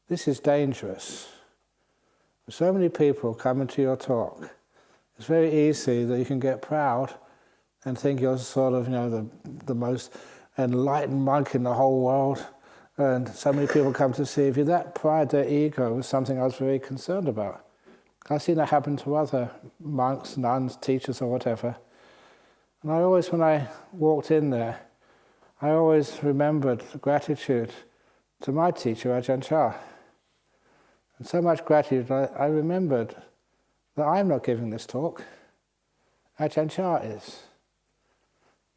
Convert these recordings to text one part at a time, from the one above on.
this is dangerous. So many people coming to your talk. It's very easy that you can get proud and think you're sort of, the most enlightened monk in the whole world. And so many people come to see you. That pride, that ego, was something I was very concerned about. I've seen that happen to other monks, nuns, teachers, or whatever. And I always, when I walked in there, I always remembered gratitude to my teacher, Ajahn Chah. And so much gratitude, I remembered that I'm not giving this talk. Ajahn Chah is.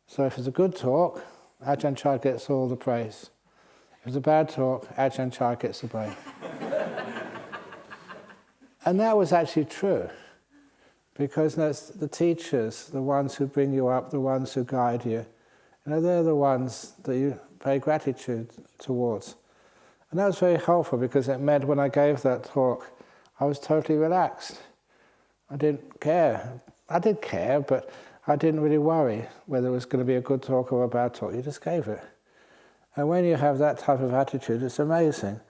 So if it's a good talk, Ajahn Chah gets all the praise. If it's a bad talk, Ajahn Chah gets the blame. And that was actually true. Because that's the teachers, the ones who bring you up, the ones who guide you, they're the ones that you pay gratitude towards. And that was very helpful because it meant when I gave that talk, I was totally relaxed. I didn't care. I did care, but I didn't really worry whether it was going to be a good talk or a bad talk. You just gave it. And when you have that type of attitude, it's amazing.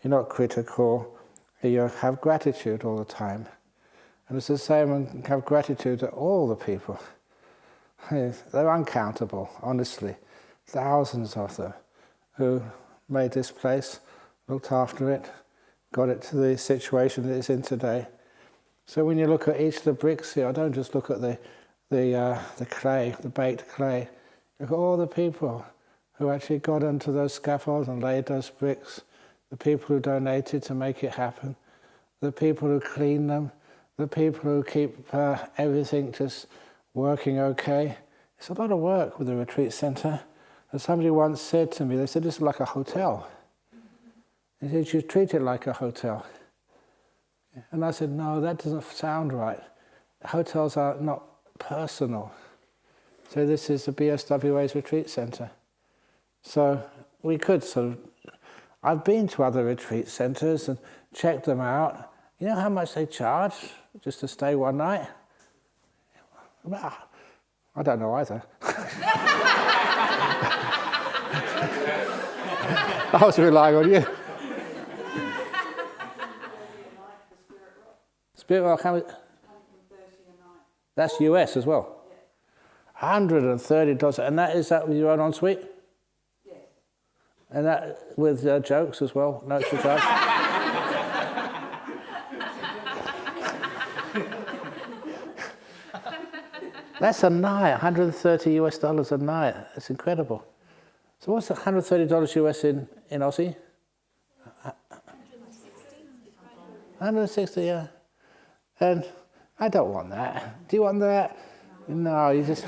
You're not critical. You have gratitude all the time. And it's the same when you have gratitude to all the people. They're uncountable, honestly. Thousands of them who made this place, looked after it, got it to the situation that it's in today. So when you look at each of the bricks here, I don't just look at the clay, the baked clay. Look at all the people who actually got onto those scaffolds and laid those bricks, the people who donated to make it happen, the people who clean them, the people who keep everything just working okay. It's a lot of work with the retreat center. And somebody once said to me, they said, this is like a hotel. They said, you treat it like a hotel. And I said, no, that doesn't sound right. Hotels are not personal. So this is the BSWA's retreat center. So we could I've been to other retreat centers and checked them out. You know how much they charge just to stay one night? Well, I don't know either. I was relying on you. Spirit Rock, how much? $130 a night. That's US as well? Yeah. $130. And is that with your own ensuite? Yes. And that with jokes as well? No extra charge? That's a night, $130 a night. That's incredible. So what's $130 US in Aussie? 160, yeah. And I don't want that. Do you want that? No, you just...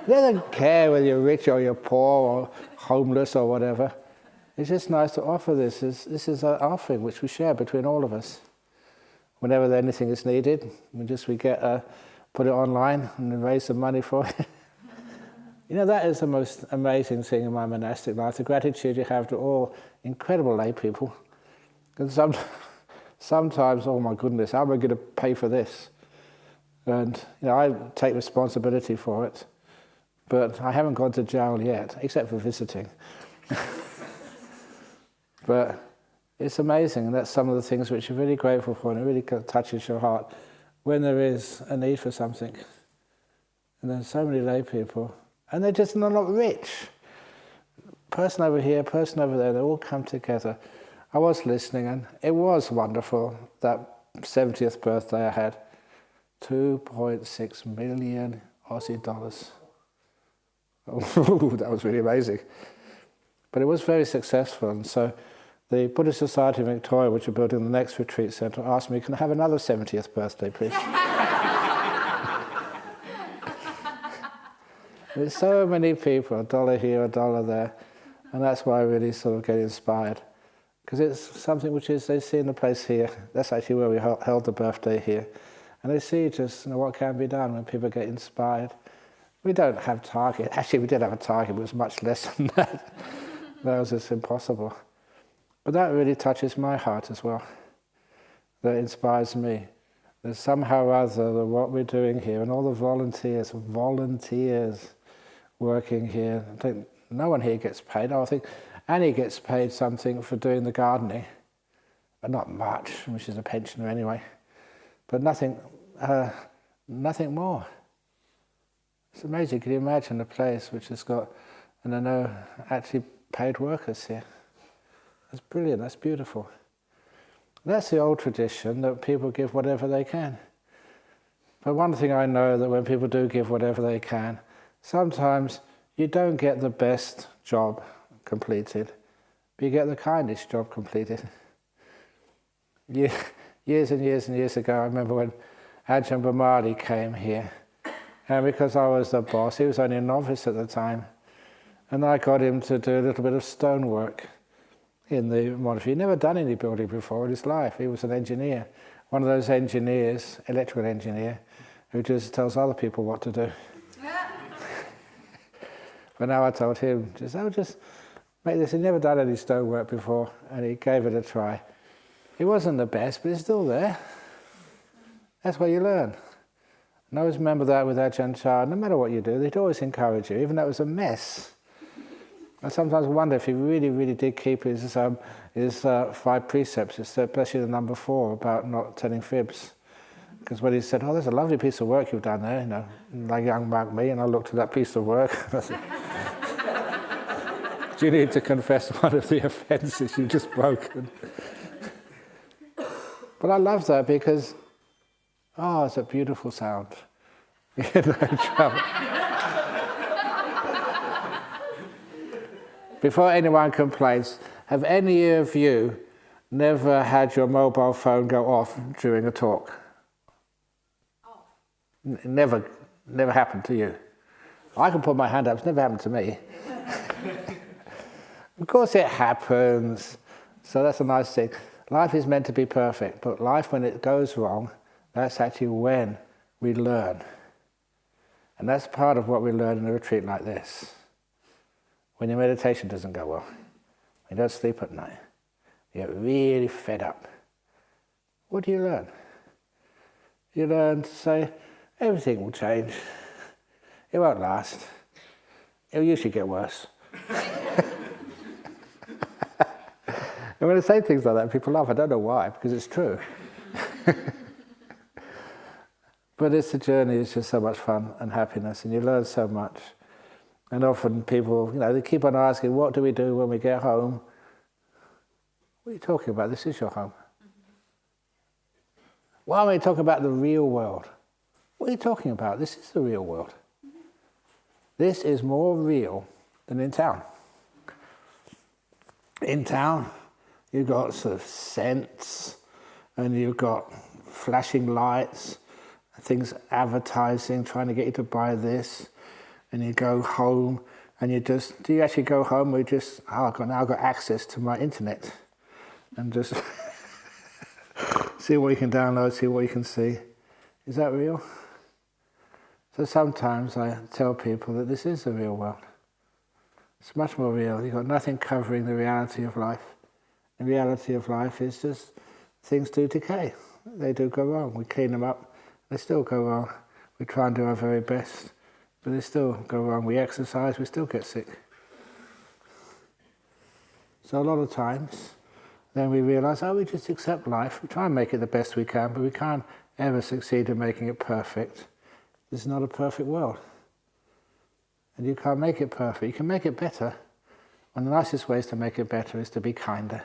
They don't care whether you're rich or you're poor or homeless or whatever. It's just nice to offer this. This is an offering which we share between all of us. Whenever anything is needed, we get put it online and raise some money for it. That is the most amazing thing in my monastic life, the gratitude you have to all incredible lay people. And sometimes, oh my goodness, how am I going to pay for this? And I take responsibility for it, but I haven't gone to jail yet, except for visiting. But it's amazing, and that's some of the things which you're really grateful for, and it really touches your heart when there is a need for something. And there's so many lay people, and they're just not rich. Person over here, person over there, they all come together. I was listening, and it was wonderful, that 70th birthday I had. 2.6 million Aussie dollars. Oh, that was really amazing. But it was very successful, and so the Buddhist Society of Victoria, which are building the next retreat centre, asked me, can I have another 70th birthday, please? There's so many people, $1 here, $1 there, and that's why I really sort of get inspired. Because it's something which is, they see in the place here, that's actually where we held the birthday here, and they see just what can be done when people get inspired. We don't have target. Actually, we did have a target, but it was much less than that. That was just impossible. But that really touches my heart as well. That inspires me. That somehow or other, that what we're doing here, and all the volunteers working here, I think no one here gets paid. I think and he gets paid something for doing the gardening, but not much, which is a pensioner anyway, but nothing more. It's amazing. Can you imagine a place which has got, and I know, actually paid workers here? That's brilliant, that's beautiful. That's the old tradition, that people give whatever they can. But one thing I know, that when people do give whatever they can, sometimes you don't get the best job completed, but you get the kindest job completed. Years and years and years ago, I remember when Ajahn Brahm came here, and because I was the boss, he was only a novice at the time, and I got him to do a little bit of stonework in the monastery. He'd never done any building before in his life. He was an engineer, one of those engineers, electrical engineer, who just tells other people what to do. But now I told him, just make this. He'd never done any stonework before, and he gave it a try. It wasn't the best, but it's still there. That's what you learn. And I always remember that with Ajahn Chah. No matter what you do, they'd always encourage you, even though it was a mess. I sometimes wonder if he really, really did keep his 5 precepts, especially the number 4 about not telling fibs. Because when he said, "Oh, there's a lovely piece of work you've done there," like young monk me, and I looked at that piece of work, and I said, "Do you need to confess one of the offences you've just broken?" But I love that because, it's a beautiful sound. Before anyone complains, have any of you never had your mobile phone go off during a talk? Never happened to you. I can put my hand up, it's never happened to me. Of course it happens, so that's a nice thing. Life is meant to be perfect, but life, when it goes wrong, that's actually when we learn. And that's part of what we learn in a retreat like this. When your meditation doesn't go well, you don't sleep at night, you get really fed up. What do you learn? You learn to say, everything will change. It won't last. It'll usually get worse. And when I say things like that, people laugh. I don't know why, because it's true. But it's a journey, it's just so much fun and happiness, and you learn so much. And often people, they keep on asking, what do we do when we get home? What are you talking about? This is your home. Why are we talking about the real world? What are you talking about? This is the real world. This is more real than in town. In town, you've got sort of scents, and you've got flashing lights, things advertising, trying to get you to buy this, and you go home, and do you actually go home, or you just, I've now got access to my internet, and just see what you can download, see what you can see. Is that real? So sometimes I tell people that this is the real world. It's much more real. You've got nothing covering the reality of life. The reality of life is just things do decay. They do go wrong. We clean them up. They still go wrong. We try and do our very best, but they still go wrong. We exercise, we still get sick. So a lot of times, then we realise, we just accept life. We try and make it the best we can, but we can't ever succeed in making it perfect. This is not a perfect world. And you can't make it perfect. You can make it better. One of the nicest ways to make it better is to be kinder.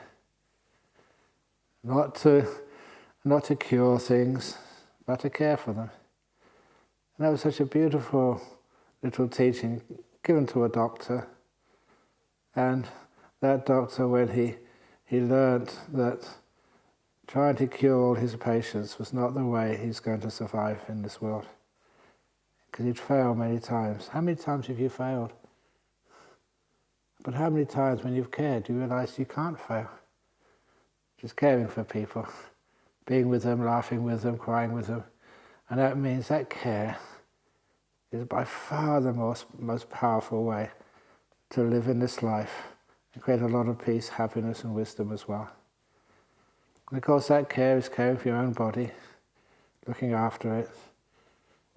Not to cure things, but to care for them. And that was such a beautiful little teaching given to a doctor. And that doctor, when he learnt that trying to cure all his patients was not the way he's going to survive in this world. Because he'd failed many times. How many times have you failed? But how many times when you've cared, you realise you can't fail? Just caring for people, being with them, laughing with them, crying with them. And that means that care is by far the most powerful way to live in this life and create a lot of peace, happiness and wisdom as well. And of course that care is caring for your own body, looking after it,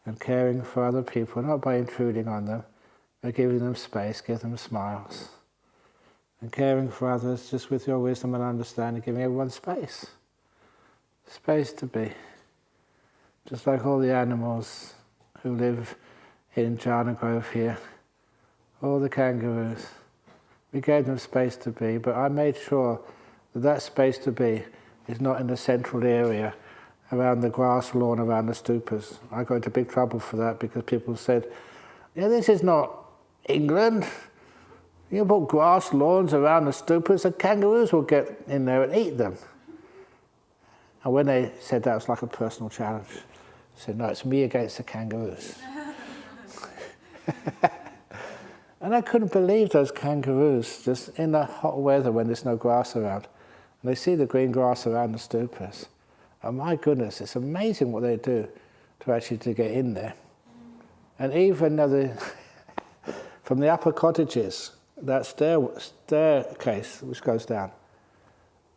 and caring for other people, not by intruding on them, but giving them space, give them smiles. and caring for others just with your wisdom and understanding, giving everyone space. Space to be. Just like all the animals who live in Jhana Grove here, all the kangaroos. We gave them space to be, but I made sure that that space to be is not in the central area around the grass lawn, around the stupas. I got into big trouble for that because people said, yeah, this is not England. You put grass lawns around the stupas, the kangaroos will get in there and eat them. And when they said that, it was like a personal challenge. I said, no, it's me against the kangaroos. And I couldn't believe those kangaroos, just in the hot weather when there's no grass around. And they see the green grass around the stupas. And my goodness, it's amazing what they do to actually to get in there. And even from the upper cottages, that staircase which goes down,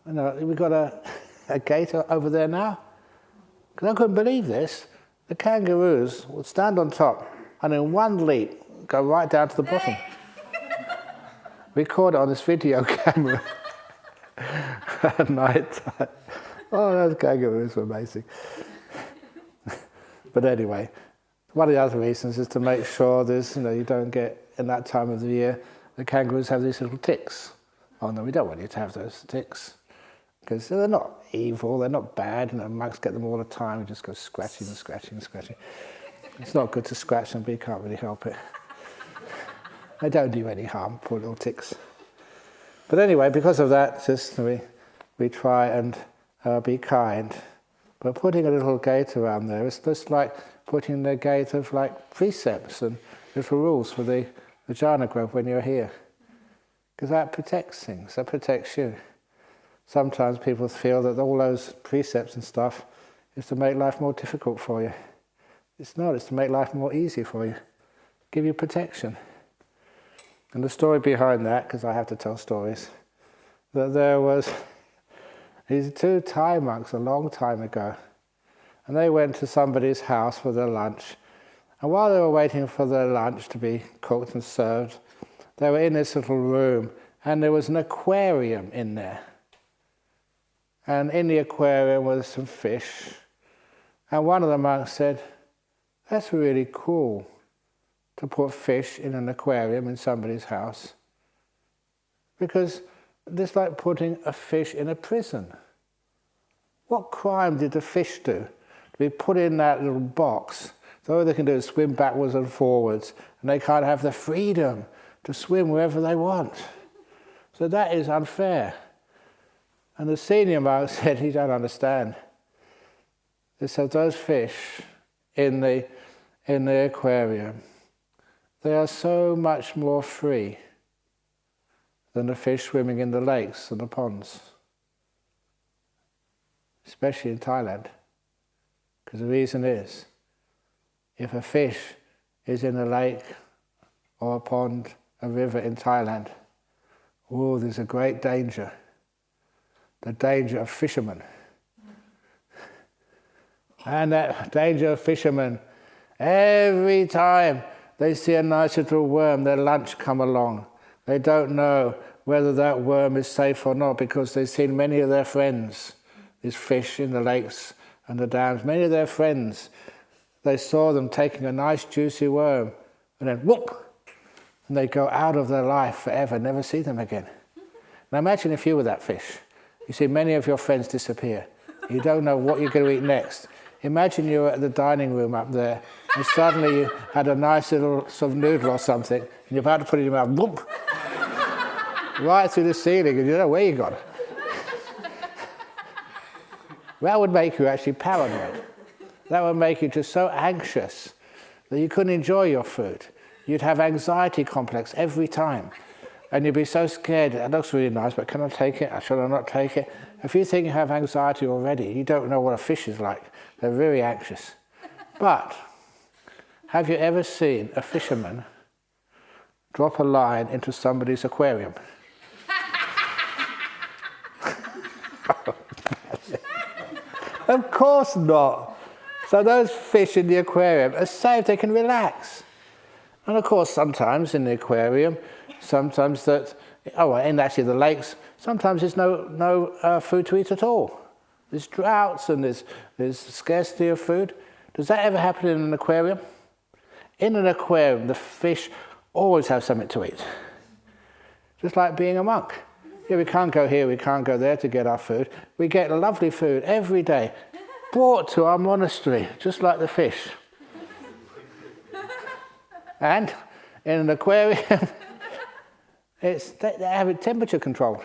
we've got a gate over there now. Because I couldn't believe this. The kangaroos would stand on top and in one leap go right down to the bottom. We caught it on this video camera at night time. Oh, those kangaroos were amazing. But anyway, one of the other reasons is to make sure there's, you don't get, in that time of the year, the kangaroos have these little ticks. Oh no, we don't want you to have those ticks. Because they're not evil, they're not bad, monks get them all the time, you just go scratching and scratching and scratching. It's not good to scratch them, but you can't really help it. They don't do any harm, poor little ticks. But anyway, because of that, just we try and be kind. But putting a little gate around there, it's just like putting the gate of like precepts and little rules for the Jhana Grove when you're here. Because that protects things, that protects you. Sometimes people feel that all those precepts and stuff is to make life more difficult for you. It's not, it's to make life more easy for you. Give you protection. And the story behind that, because I have to tell stories, that there was these two Thai monks a long time ago, and they went to somebody's house for their lunch. And while they were waiting for their lunch to be cooked and served, they were in this little room, and there was an aquarium in there. And in the aquarium was some fish. And one of the monks said, that's really cool to put fish in an aquarium in somebody's house. Because it's like putting a fish in a prison. What crime did the fish do to be put in that little box? So all they can do is swim backwards and forwards, and they can't have the freedom to swim wherever they want. So that is unfair. And the senior monk said, you don't understand. He said, those fish in the aquarium, they are so much more free than the fish swimming in the lakes and the ponds. Especially in Thailand. Because the reason is, if a fish is in a lake or a pond, a river in Thailand, there's a great danger. The danger of fishermen. And that danger of fishermen, every time they see a nice little worm, their lunch come along. They don't know whether that worm is safe or not because they've seen many of their friends, these fish in the lakes and the dams, many of their friends, they saw them taking a nice juicy worm and then whoop, and they go out of their life forever, never see them again. Now imagine if you were that fish. You see many of your friends disappear. You don't know what you're going to eat next. Imagine you were at the dining room up there and suddenly you had a nice little sort of noodle or something and you're about to put it in your mouth, whoop, right through the ceiling and you don't know where you got it. That would make you actually paranoid. That would make you just so anxious that you couldn't enjoy your food. You'd have anxiety complex every time. And you'd be so scared, it looks really nice, but can I take it? Should I not take it? If you think you have anxiety already, you don't know what a fish is like. They're very anxious. But have you ever seen a fisherman drop a line into somebody's aquarium? Of course not. So those fish in the aquarium are safe, they can relax. And of course sometimes in the aquarium, sometimes that and actually the lakes, sometimes there's no food to eat at all. There's droughts and there's scarcity of food. Does that ever happen in an aquarium? In an aquarium, the fish always have something to eat. Just like being a monk. Yeah, we can't go here, we can't go there to get our food. We get lovely food every day, brought to our monastery, just like the fish. And in an aquarium, they have it temperature controlled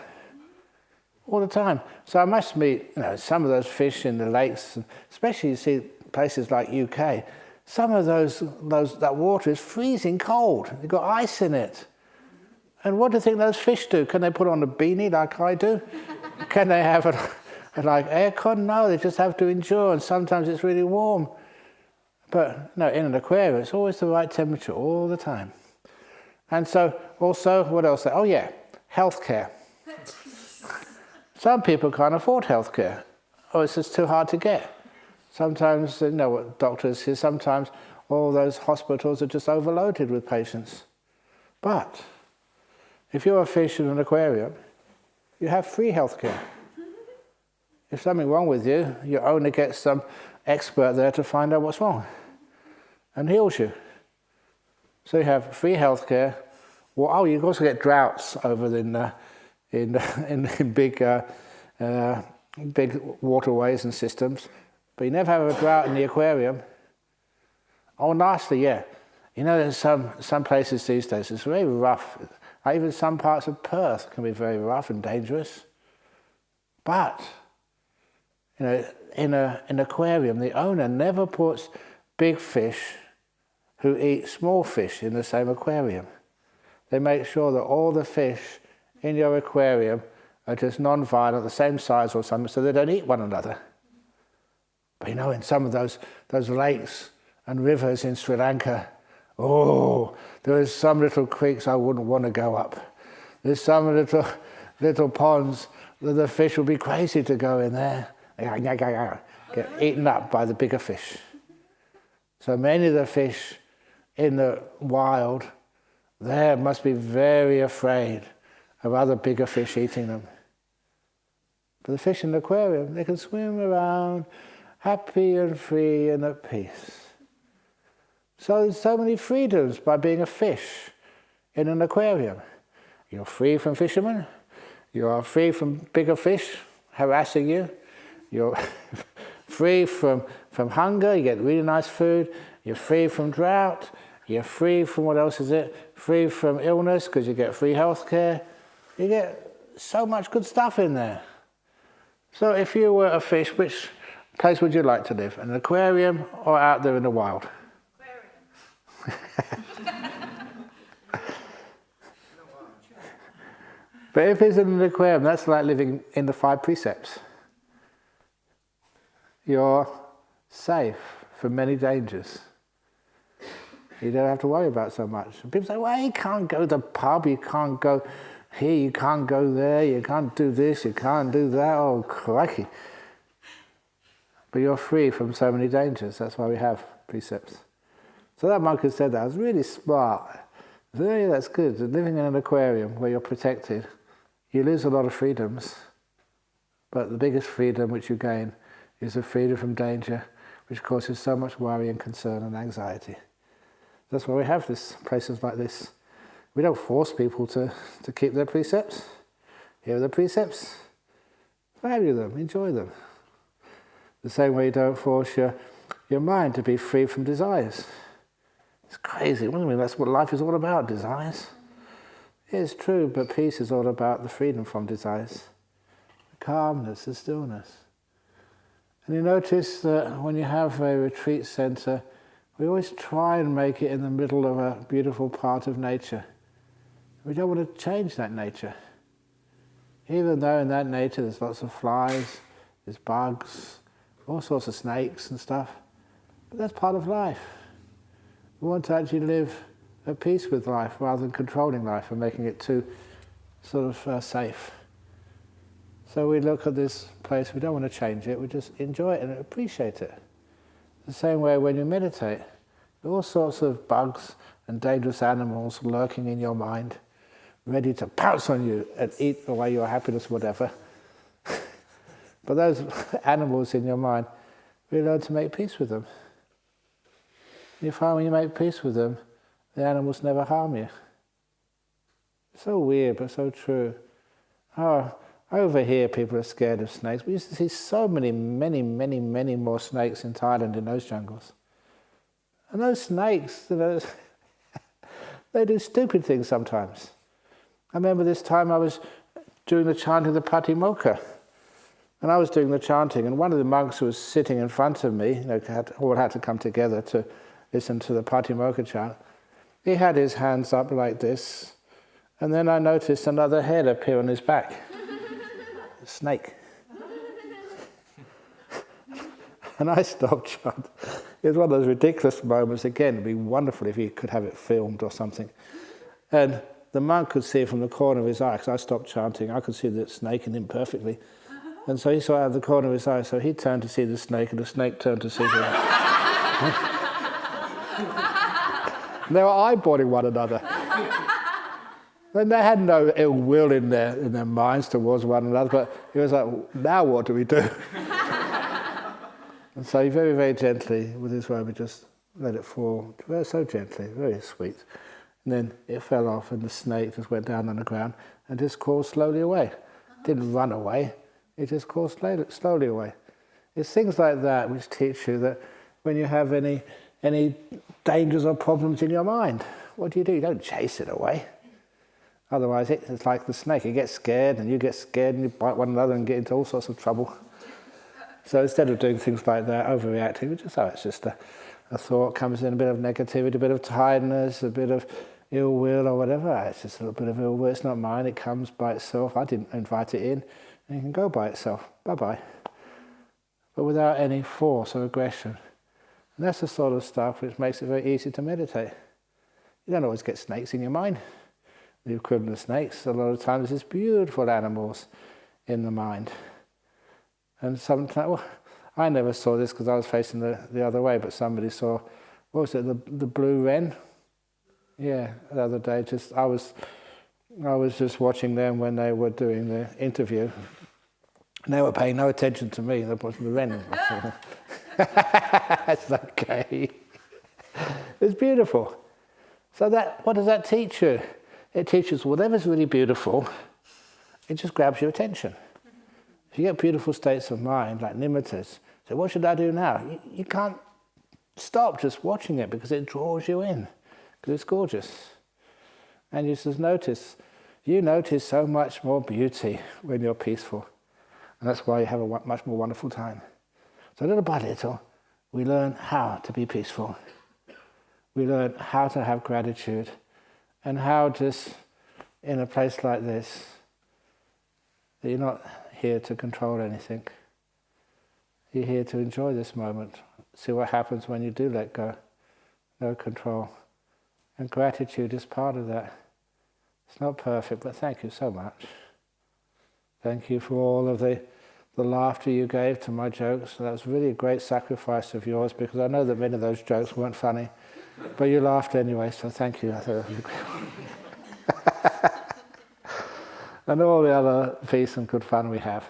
all the time. So I must meet, some of those fish in the lakes, especially you see places like UK. Some of that water is freezing cold. They've got ice in it. And what do you think those fish do? Can they put on a beanie like I do? Can they have like aircon? No, they just have to endure, and sometimes it's really warm. But no, in an aquarium, it's always the right temperature all the time. And so, also, what else? Oh yeah, healthcare. Some people can't afford healthcare. Oh, it's just too hard to get. Sometimes, what doctors say, sometimes all those hospitals are just overloaded with patients. But if you're a fish in an aquarium, you have free healthcare. If something's wrong with you, your owner gets some expert there to find out what's wrong and heals you. So you have free healthcare. Well, you also get droughts over in big waterways and systems, but you never have a drought in the aquarium. Oh, lastly, yeah, there's some places these days it's very rough. Even some parts of Perth can be very rough and dangerous. But in an aquarium, the owner never puts big fish who eat small fish in the same aquarium. They make sure that all the fish in your aquarium are just non-violent, the same size or something, so they don't eat one another. But in some of those lakes and rivers in Sri Lanka, there's some little creeks I wouldn't want to go up. There's some little ponds that the fish will be crazy to go in there. Get eaten up by the bigger fish. So many of the fish in the wild there must be very afraid of other bigger fish eating them. But the fish in the aquarium, they can swim around happy and free and at peace. So there's so many freedoms by being a fish in an aquarium. You're free from fishermen. You are free from bigger fish harassing you. You're free from hunger. You get really nice food. You're free from drought. You're free from, what else is it? Free from illness because you get free healthcare. You get so much good stuff in there. So if you were a fish, which place would you like to live? An aquarium or out there in the wild? But if it's in an aquarium, that's like living in the 5 precepts. You're safe from many dangers. You don't have to worry about so much. And people say, well, you can't go to the pub, you can't go here, you can't go there, you can't do this, you can't do that, oh crikey. But you're free from so many dangers, that's why we have precepts. So that monk who said that was really smart. Yeah, that's good. Living in an aquarium where you're protected, you lose a lot of freedoms. But the biggest freedom which you gain is the freedom from danger, which causes so much worry and concern and anxiety. That's why we have places like this. We don't force people to keep their precepts. Here are the precepts. Value them, enjoy them. The same way you don't force your mind to be free from desires. It's crazy. I mean, that's what life is all about, desires. It's true, but peace is all about the freedom from desires. The calmness, the stillness. And you notice that when you have a retreat center, we always try and make it in the middle of a beautiful part of nature. We don't want to change that nature. Even though in that nature there's lots of flies, there's bugs, all sorts of snakes and stuff. But that's part of life. We want to actually live at peace with life rather than controlling life and making it too sort of safe. So we look at this place, we don't want to change it, we just enjoy it and appreciate it. The same way when you meditate, all sorts of bugs and dangerous animals lurking in your mind, ready to pounce on you and eat away your happiness, whatever. But those animals in your mind, we learn to make peace with them. You find when you make peace with them, the animals never harm you. So weird, but so true. Oh, over here people are scared of snakes. We used to see so many more snakes in Thailand in those jungles. And those snakes, they do stupid things sometimes. I remember this time I was doing the chanting of the Patimokkha. And I was doing the chanting, and one of the monks who was sitting in front of me, all had to come together to listen to the Patimokkha chant, he had his hands up like this, and then I noticed another head appear on his back. A snake. And I stopped chanting. It was one of those ridiculous moments. Again, it'd be wonderful if you could have it filmed or something. And the monk could see it from the corner of his eye, because I stopped chanting. I could see the snake in him perfectly. And so he saw it out of the corner of his eye, so he turned to see the snake, and the snake turned to see him. They were eyeballing one another. And they had no ill will in their minds towards one another, but it was like, now what do we do? And so he very, very gently, with his robe, he just let it fall, very so gently, very sweet. And then it fell off, and the snake just went down on the ground and just crawled slowly away. Didn't run away, it just crawled slowly away. It's things like that which teach you that when you have any dangers or problems in your mind, what do? You don't chase it away. Otherwise, it's like the snake. It gets scared, and you get scared, and you bite one another and get into all sorts of trouble. So instead of doing things like that, overreacting, it's just a thought comes in, a bit of negativity, a bit of tiredness, a bit of ill will or whatever. It's just a little bit of ill will. It's not mine. It comes by itself. I didn't invite it in. And it can go by itself. Bye-bye. But without any force or aggression. And that's the sort of stuff which makes it very easy to meditate. You don't always get snakes in your mind. The equivalent of snakes, a lot of times, is beautiful animals in the mind. And sometimes, well, I never saw this because I was facing the other way, but somebody saw, what was it, the blue wren? Yeah, the other day, I was just watching them when they were doing the interview. And they were paying no attention to me, they were watching the wren. That's okay. It's beautiful. So what does that teach you? It teaches whatever's really beautiful, it just grabs your attention. If you get beautiful states of mind, like nimittas, so what should I do now? You can't stop just watching it because it draws you in, because it's gorgeous. And you just notice so much more beauty when you're peaceful. And that's why you have a much more wonderful time. So little by little, we learn how to be peaceful. We learn how to have gratitude, and how just in a place like this, that you're not here to control anything. You're here to enjoy this moment. See what happens when you do let go. No control. And gratitude is part of that. It's not perfect, but thank you so much. Thank you for all of the laughter you gave to my jokes. That was really a great sacrifice of yours, because I know that many of those jokes weren't funny. But you laughed anyway, so thank you. And all the other peace and good fun we have.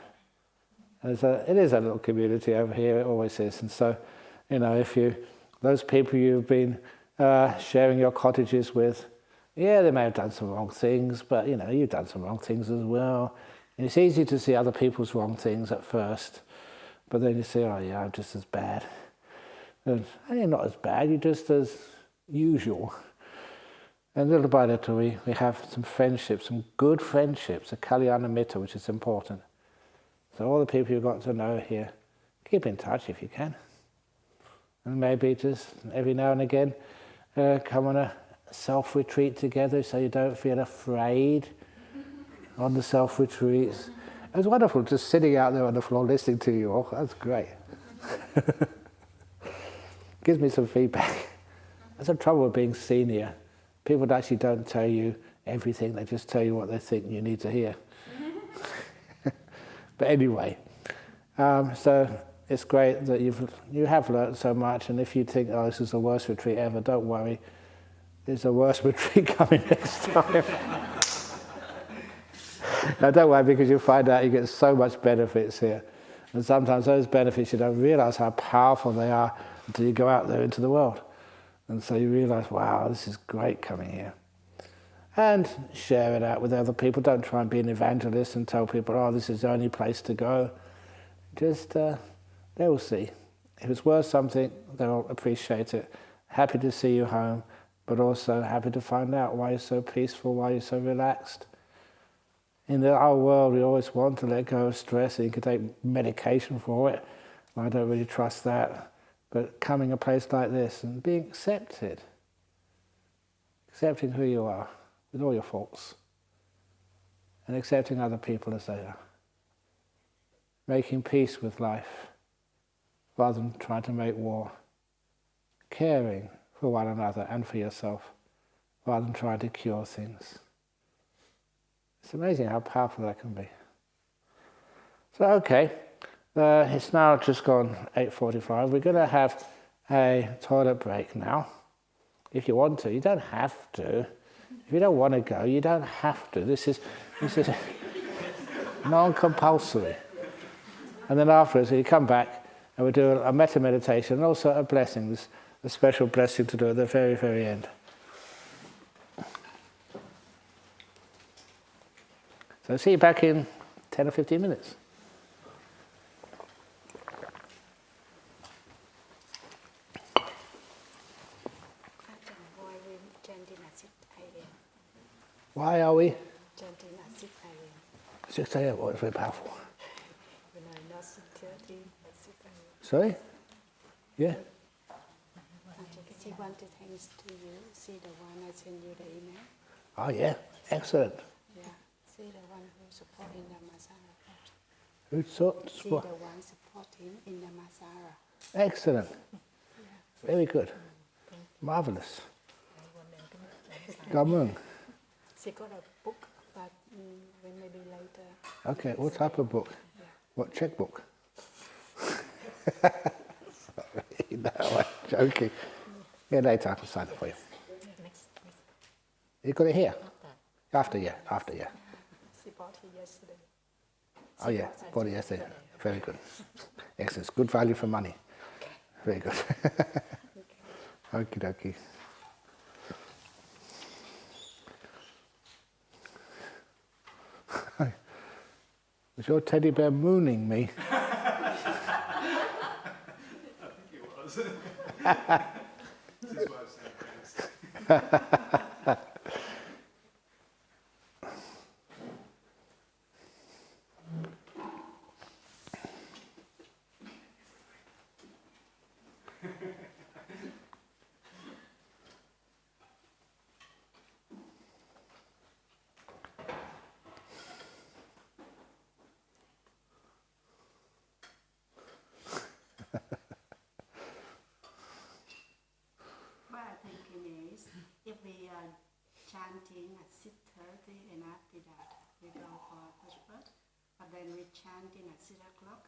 It is a little community over here, it always is. And so, those people you've been sharing your cottages with, yeah, they may have done some wrong things, but you've done some wrong things as well. And it's easy to see other people's wrong things at first, but then you say, oh yeah, I'm just as bad. And you're not as bad, you're just as usual. And little by little we have some friendships, some good friendships, a kalyana mitta, which is important. So all the people you've got to know here, keep in touch if you can. And maybe just every now and again come on a self-retreat together so you don't feel afraid on the self-retreats. It was wonderful just sitting out there on the floor listening to you all. That's great. Gives me some feedback. That's the trouble with being senior. People actually don't tell you everything, they just tell you what they think you need to hear. But anyway, so it's great that you have learned so much, and if you think, oh, this is the worst retreat ever, don't worry. There's a worse retreat coming next time. Now don't worry, because you'll find out you get so much benefits here. And sometimes those benefits you don't realise how powerful they are until you go out there into the world. And so you realise, wow, this is great coming here. And share it out with other people. Don't try and be an evangelist and tell people, oh, this is the only place to go. Just, they will see. If it's worth something, they'll appreciate it. Happy to see you home, but also happy to find out why you're so peaceful, why you're so relaxed. In our world, we always want to let go of stress, and you can take medication for it. I don't really trust that. But coming a place like this and being accepted, accepting who you are with all your faults, and accepting other people as they are, making peace with life rather than trying to make war, caring for one another and for yourself rather than trying to cure things. It's amazing how powerful that can be. So, okay, it's now just gone 8:45. We're going to have a toilet break now. If you want to, you don't have to. If you don't want to go, you don't have to. This is non-compulsory. And then afterwards, you come back and we do a metta meditation and also a blessing, a special blessing to do at the very, very end. So see you back in 10 or 15 minutes. Why are we chanting at 6 a.m.? 6 a.m. Oh, it's very powerful. Sorry? Yeah? She wanted thanks to you. See the one I sent you the email? Oh, yeah. Excellent. Yeah. See the one who supporting the Masara. Who See the one supporting in the Masara. Excellent. Yeah. Very good. Marvelous. Gamung. She got a book, but maybe later. Okay, what type of book? Yeah. What checkbook? Sorry, no, I'm joking. Yeah, later I can sign it for you. Next. You got it here? After, yeah. She bought it yesterday. Oh yeah, bought it yesterday. Very good. Excellent. Good value for money. Very good. Okie dokie. Was your teddy bear mooning me? This is what I was saying. What I'm thinking is, if we are chanting at 6:30 and after that we go for breakfast, but then we chanting at 6 o'clock,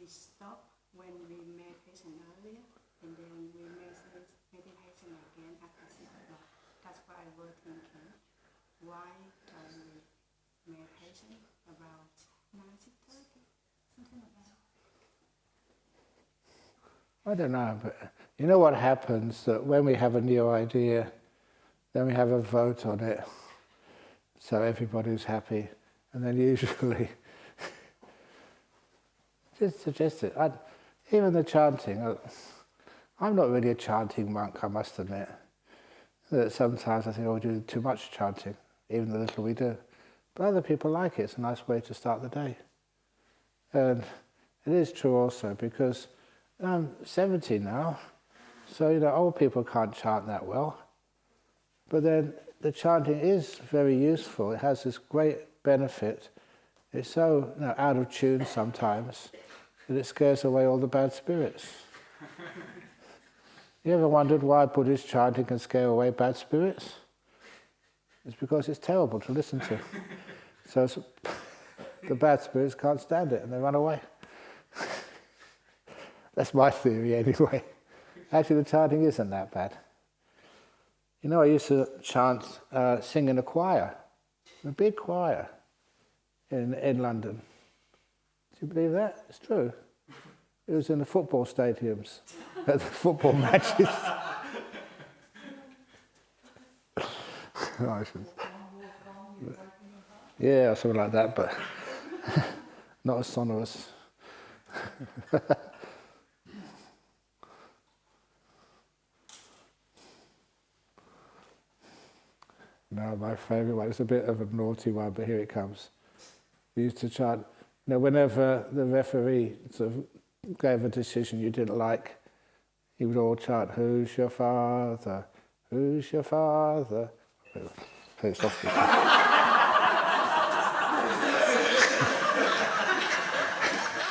we stop when we meditation earlier, and then we meditation again after 6 o'clock. That's what I was thinking. Why don't we meditation about 6:30, something like that? I don't know, but you know what happens, that when we have a new idea, then we have a vote on it, so everybody's happy, and then usually just suggest it. Even the chanting, I'm not really a chanting monk, I must admit. That sometimes I think, we do too much chanting, even the little we do. But other people like it, it's a nice way to start the day. And it is true also, because I'm 70 now, so old people can't chant that well. But then the chanting is very useful. It has this great benefit. It's so out of tune sometimes that it scares away all the bad spirits. You ever wondered why Buddhist chanting can scare away bad spirits? It's because it's terrible to listen to. So the bad spirits can't stand it and they run away. That's my theory anyway. Actually, the chanting isn't that bad. I used to chant, sing in a choir, a big choir. in London. Do you believe that? It's true. It was in the football stadiums, at the football matches. Yeah, something like that, but not as sonorous. No, my favourite one, it's a bit of a naughty one, but here it comes. We used to chant, whenever the referee sort of gave a decision you didn't like, he would all chant, "Who's your father? Who's your father?" Play it softly.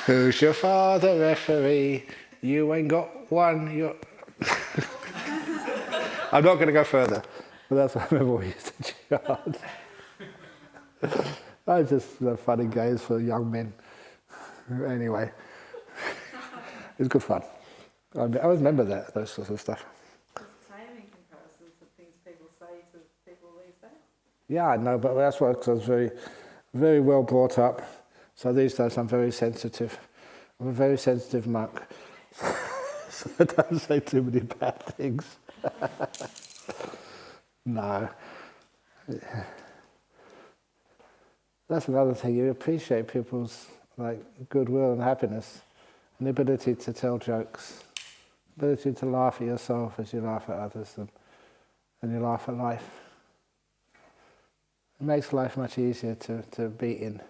Who's your father, referee? You ain't got one, you're... I'm not going to go further, but that's what I remember we used to chant. I was just funny games for young men. Anyway, it was good fun. I always remember those sorts of stuff. Does it say any comparisons of things people say to people these days? Yeah, I know, but that's why, because I was very, very well brought up. So these days I'm very sensitive. I'm a very sensitive monk. So I don't say too many bad things. No. That's another thing. You appreciate people's goodwill and happiness, and the ability to tell jokes, ability to laugh at yourself as you laugh at others, and you laugh at life. It makes life much easier to be in.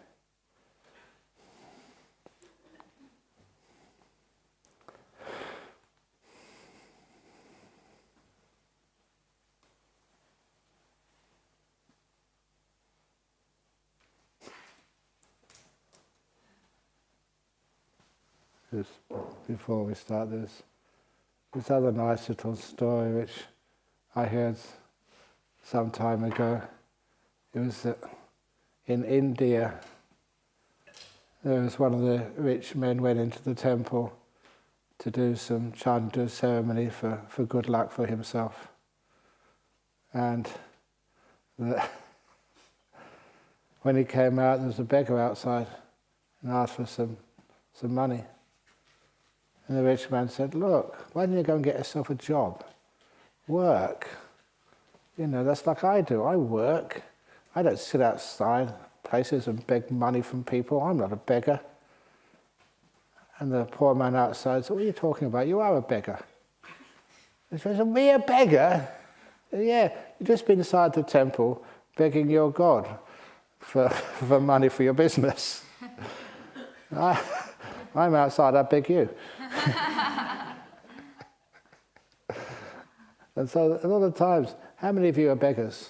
Just before we start, there's this other nice little story which I heard some time ago. It was that in India, there was one of the rich men went into the temple to do some Chandra ceremony for good luck for himself. And when he came out, there was a beggar outside and asked for some money. And the rich man said, "Look, why don't you go and get yourself a job? Work. That's like I do. I work. I don't sit outside places and beg money from people. I'm not a beggar." And the poor man outside said, "What are you talking about? You are a beggar." He said, "Me a beggar? Yeah, you've just been inside the temple begging your God for money for your business. I'm outside, I beg you." And so a lot of times, how many of you are beggars?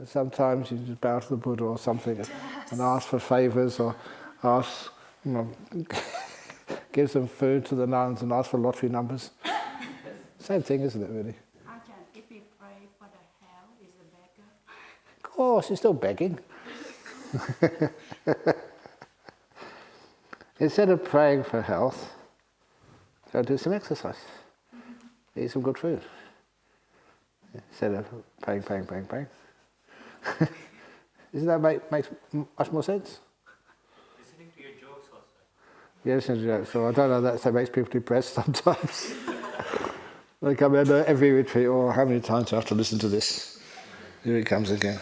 Sometimes you just bow to the Buddha or something and ask for favours, or ask, give some food to the nuns and ask for lottery numbers. Same thing, isn't it, really? Ajahn, if we pray for the hell, is a beggar? Of course, you're still begging. Instead of praying for health, go do some exercise. Eat some good food. Instead of praying. Doesn't that make much more sense? Listening to your jokes also. Yeah, listening to jokes. So I don't know, that makes people depressed sometimes. They come in every retreat, or how many times do I have to listen to this? Here it comes again.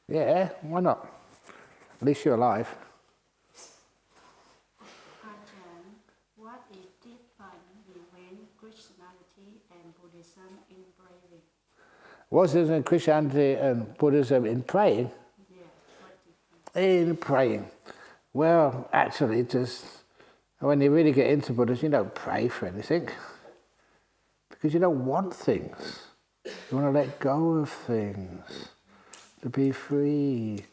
Yeah, why not? At least you're alive. Ajahn, what is different between Christianity and Buddhism in praying? What's the difference in Christianity and Buddhism in praying? Yes, what difference? In praying. Well, actually, just when you really get into Buddhism, you don't pray for anything. Because you don't want things. You want to let go of things. To be free.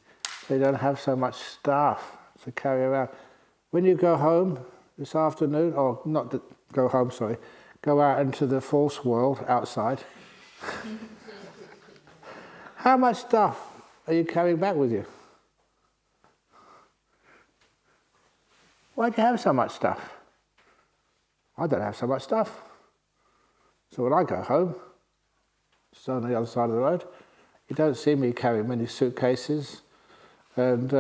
So you don't have so much stuff to carry around. When you go home this afternoon, or not to go home, sorry, go out into the false world outside. How much stuff are you carrying back with you? why do you have so much stuff? I don't have so much stuff. So when I go home, it's on the other side of the road, you don't see me carrying many suitcases and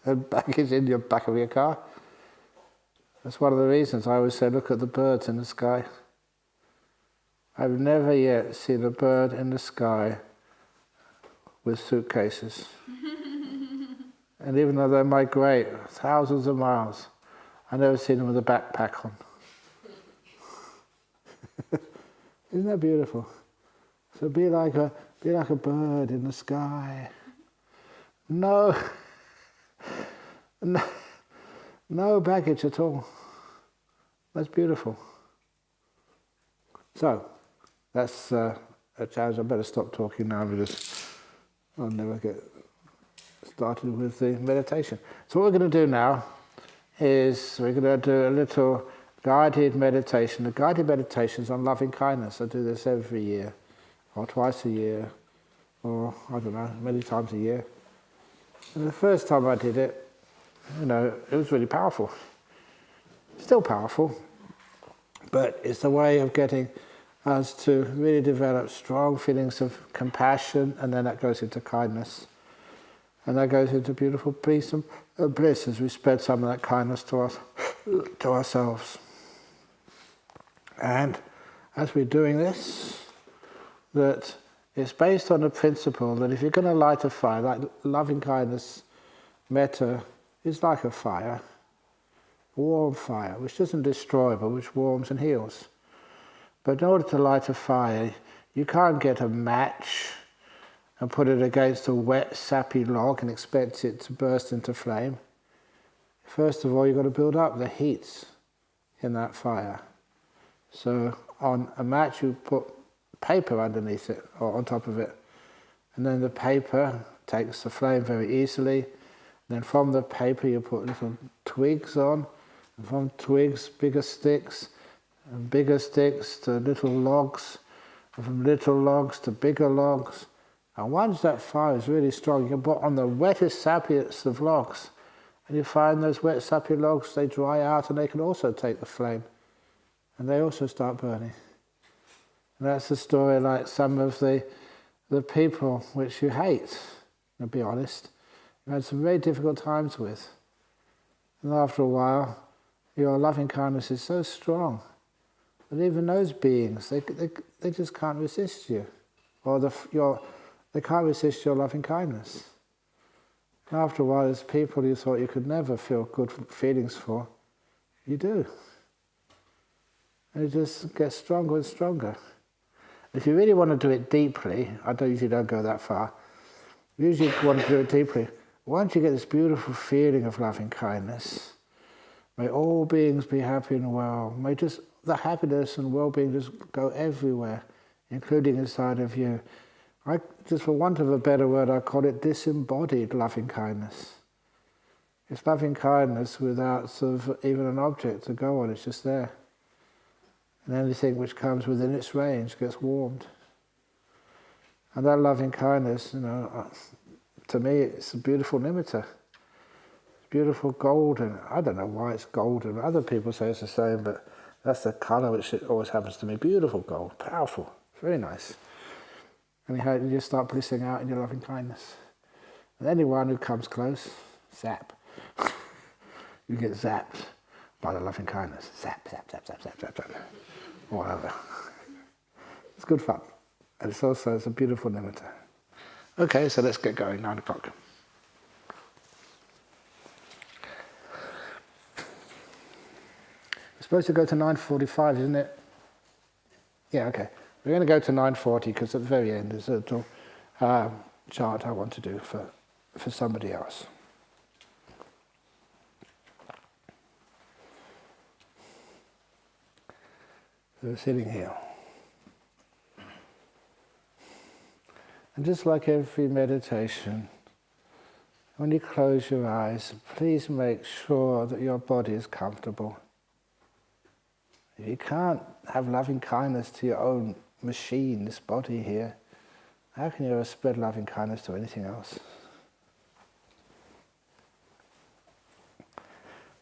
baggage in your back of your car. That's one of the reasons I always say, look at the birds in the sky. I've never yet seen a bird in the sky with suitcases. And even though they migrate thousands of miles, I've never seen them with a backpack on. Isn't that beautiful? So be like a bird in the sky. No baggage at all. That's beautiful. So, that's a challenge. I better stop talking now because I'll never get started with the meditation. So what we're going to do now is we're going to do a little guided meditation. The guided meditation is on loving kindness. I do this every year, or twice a year, or I don't know, many times a year. And the first time I did it, it was really powerful. Still powerful, but it's a way of getting us to really develop strong feelings of compassion, and then that goes into kindness. And that goes into beautiful peace and bliss as we spread some of that kindness to ourselves. And as we're doing this, that it's based on the principle that if you're going to light a fire, like loving kindness, metta, is like a fire, a warm fire, which doesn't destroy, but which warms and heals. But in order to light a fire, you can't get a match and put it against a wet, sappy log and expect it to burst into flame. First of all, you've got to build up the heat in that fire. So on a match, you put paper underneath it, or on top of it. And then the paper takes the flame very easily. Then from the paper, you put little twigs on. And from twigs, bigger sticks. And bigger sticks to little logs. And from little logs to bigger logs. And once that fire is really strong, you can put on the wettest, sappiest of logs. And you find those wet, sappy logs, they dry out and they can also take the flame. And they also start burning. And that's the story like some of the people which you hate, to be honest. You've had some very difficult times with. And after a while, your loving kindness is so strong that even those beings, they just can't resist you. Or they can't resist your loving kindness. And after a while, there's people you thought you could never feel good feelings for. You do. And it just gets stronger and stronger. If you really want to do it deeply, I usually don't go that far. You usually want to do it deeply. Once you get this beautiful feeling of loving kindness, may all beings be happy and well. May just the happiness and well-being just go everywhere, including inside of you. Just for want of a better word, I call it disembodied loving-kindness. It's loving-kindness without sort of even an object to go on, it's just there. And anything which comes within its range gets warmed. And that loving-kindness, to me it's a beautiful nimitta. It's beautiful golden. I don't know why it's golden. Other people say it's the same, but that's the colour which it always happens to me. Beautiful gold, powerful, very nice. And you just start blissing out in your loving kindness. And anyone who comes close, zap. You get zapped by the loving kindness. Zap, zap, zap, zap, zap, zap, zap. Whatever. It's good fun. And it's a beautiful nimitta. Okay, so let's get going, 9 o'clock. We're supposed to go to 9:45, isn't it? Yeah, okay. We're going to go to 9:40 because at the very end there's a little chant I want to do for somebody else. So we're sitting here. And just like every meditation, when you close your eyes, please make sure that your body is comfortable. If you can't have loving kindness to your own machine, this body here, how can you ever spread loving kindness to anything else?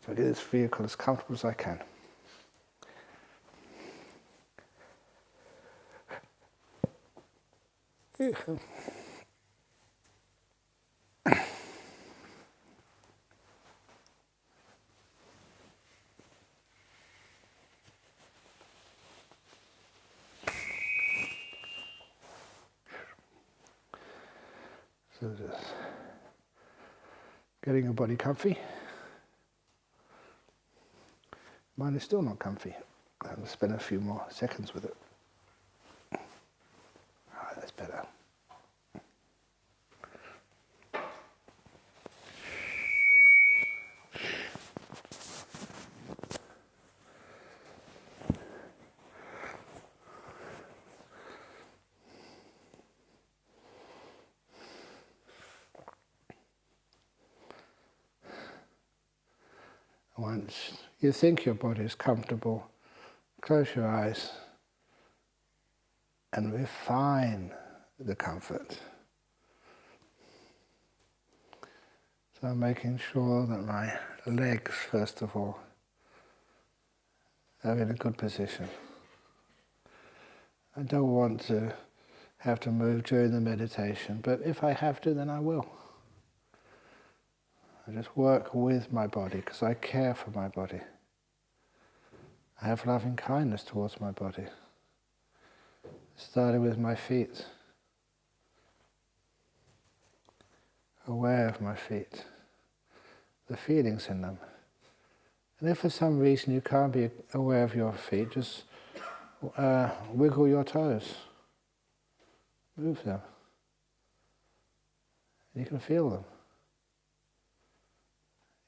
So I get this vehicle as comfortable as I can. So just getting your body comfy. Mine is still not comfy. I'll spend a few more seconds with it. Alright, that's better. Once you think your body is comfortable, close your eyes and refine the comfort. So I'm making sure that my legs, first of all, are in a good position. I don't want to have to move during the meditation, but if I have to, then I will. I just work with my body because I care for my body. I have loving kindness towards my body. Starting with my feet. Aware of my feet. The feelings in them. And if for some reason you can't be aware of your feet, just wiggle your toes. Move them. You can feel them.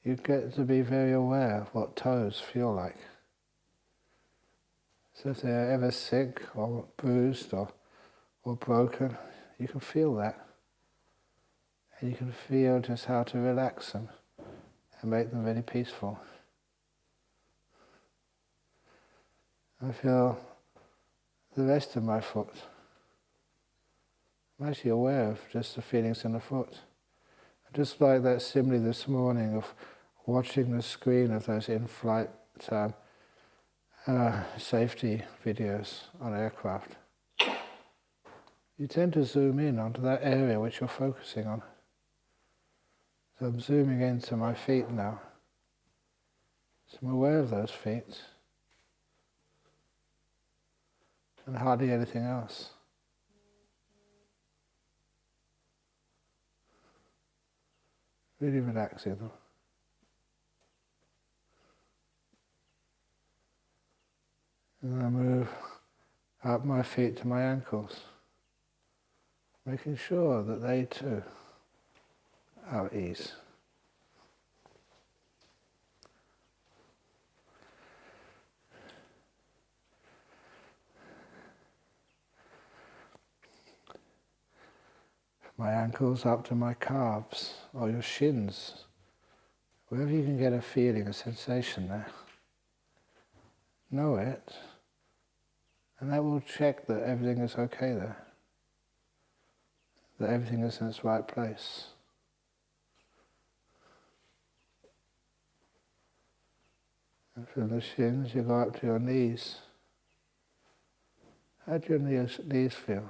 You get to be very aware of what toes feel like. So if they're ever sick or bruised or broken, you can feel that. And you can feel just how to relax them and make them very peaceful. I feel the rest of my foot. I'm actually aware of just the feelings in the foot. Just like that simile this morning of watching the screen of those in-flight safety videos on aircraft. You tend to zoom in onto that area which you're focusing on. So I'm zooming into my feet now. So I'm aware of those feet. And hardly anything else. Really relaxing them. And I move up my feet to my ankles, making sure that they too are at ease. My ankles up to my calves or your shins, wherever you can get a feeling, a sensation there. Know it, and that will check that everything is okay there, that everything is in its right place. And from the shins you go up to your knees. How do your knees feel?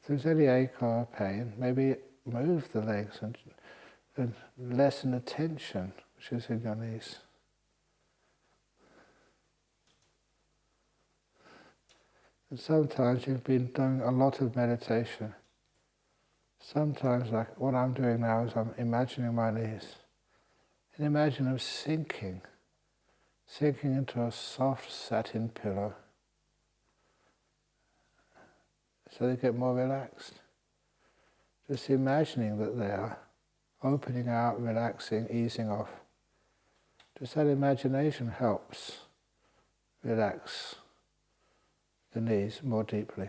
If there's any ache or pain, maybe move the legs and lessen the tension which is in your knees. And sometimes you've been doing a lot of meditation. Sometimes, like what I'm doing now, is I'm imagining my knees. And imagine them sinking into a soft satin pillow. So they get more relaxed. Just imagining that they are opening out, relaxing, easing off. Just that imagination helps relax the knees more deeply.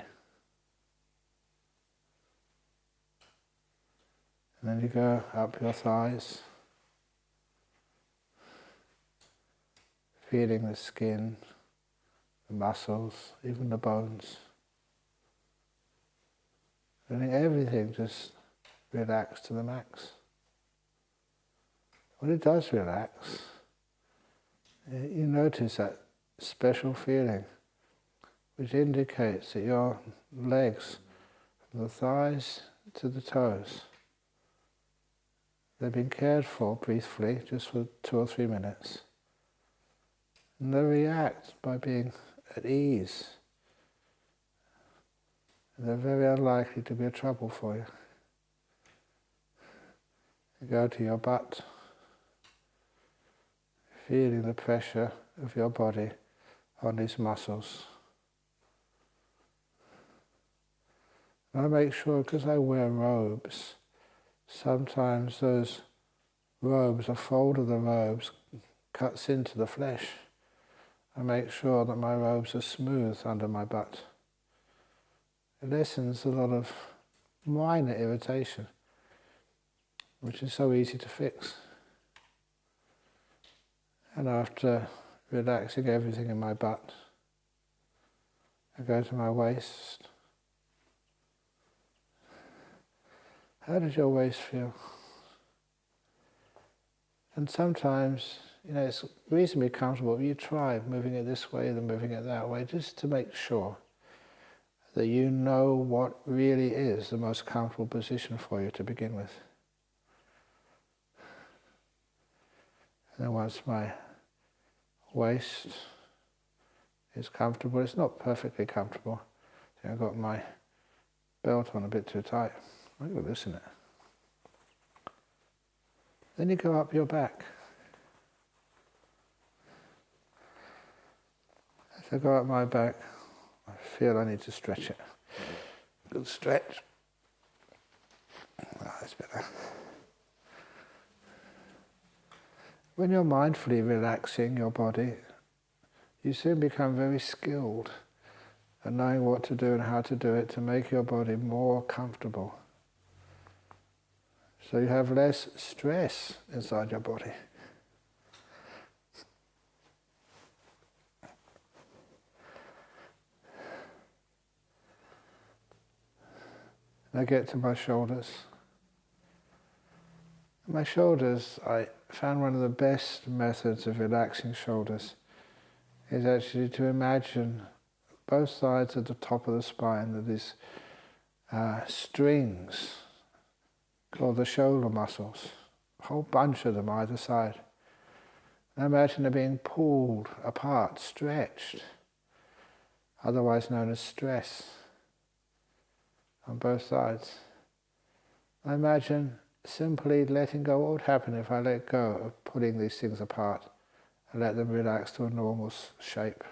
And then you go up your thighs, feeling the skin, the muscles, even the bones. Letting everything just relax to the max. when it does relax, you notice that special feeling which indicates that your legs, from the thighs to the toes, they've been cared for briefly, just for 2 or 3 minutes. And they react by being at ease. And they're very unlikely to be a trouble for you. You go to your butt, feeling the pressure of your body on these muscles. And I make sure, because I wear robes, sometimes those robes, a fold of the robes cuts into the flesh. I make sure that my robes are smooth under my butt. It lessens a lot of minor irritation, which is so easy to fix. And after relaxing everything in my butt, I go to my waist. How does your waist feel? And sometimes, it's reasonably comfortable, but you try moving it this way, then moving it that way, just to make sure that you know what really is the most comfortable position for you to begin with. And then once my waist is comfortable, it's not perfectly comfortable. See, I've got my belt on a bit too tight. Look at this in it. Then you go up your back. As I go up my back, I feel I need to stretch it. Good stretch. That's better. When you're mindfully relaxing your body, you soon become very skilled at knowing what to do and how to do it to make your body more comfortable. So you have less stress inside your body. I get to my shoulders. My shoulders, I found one of the best methods of relaxing shoulders is actually to imagine both sides at the top of the spine, that these strings called the shoulder muscles, a whole bunch of them either side. I imagine them being pulled apart, stretched, otherwise known as stress, on both sides. I imagine simply letting go. What would happen if I let go of pulling these things apart and let them relax to a normal shape?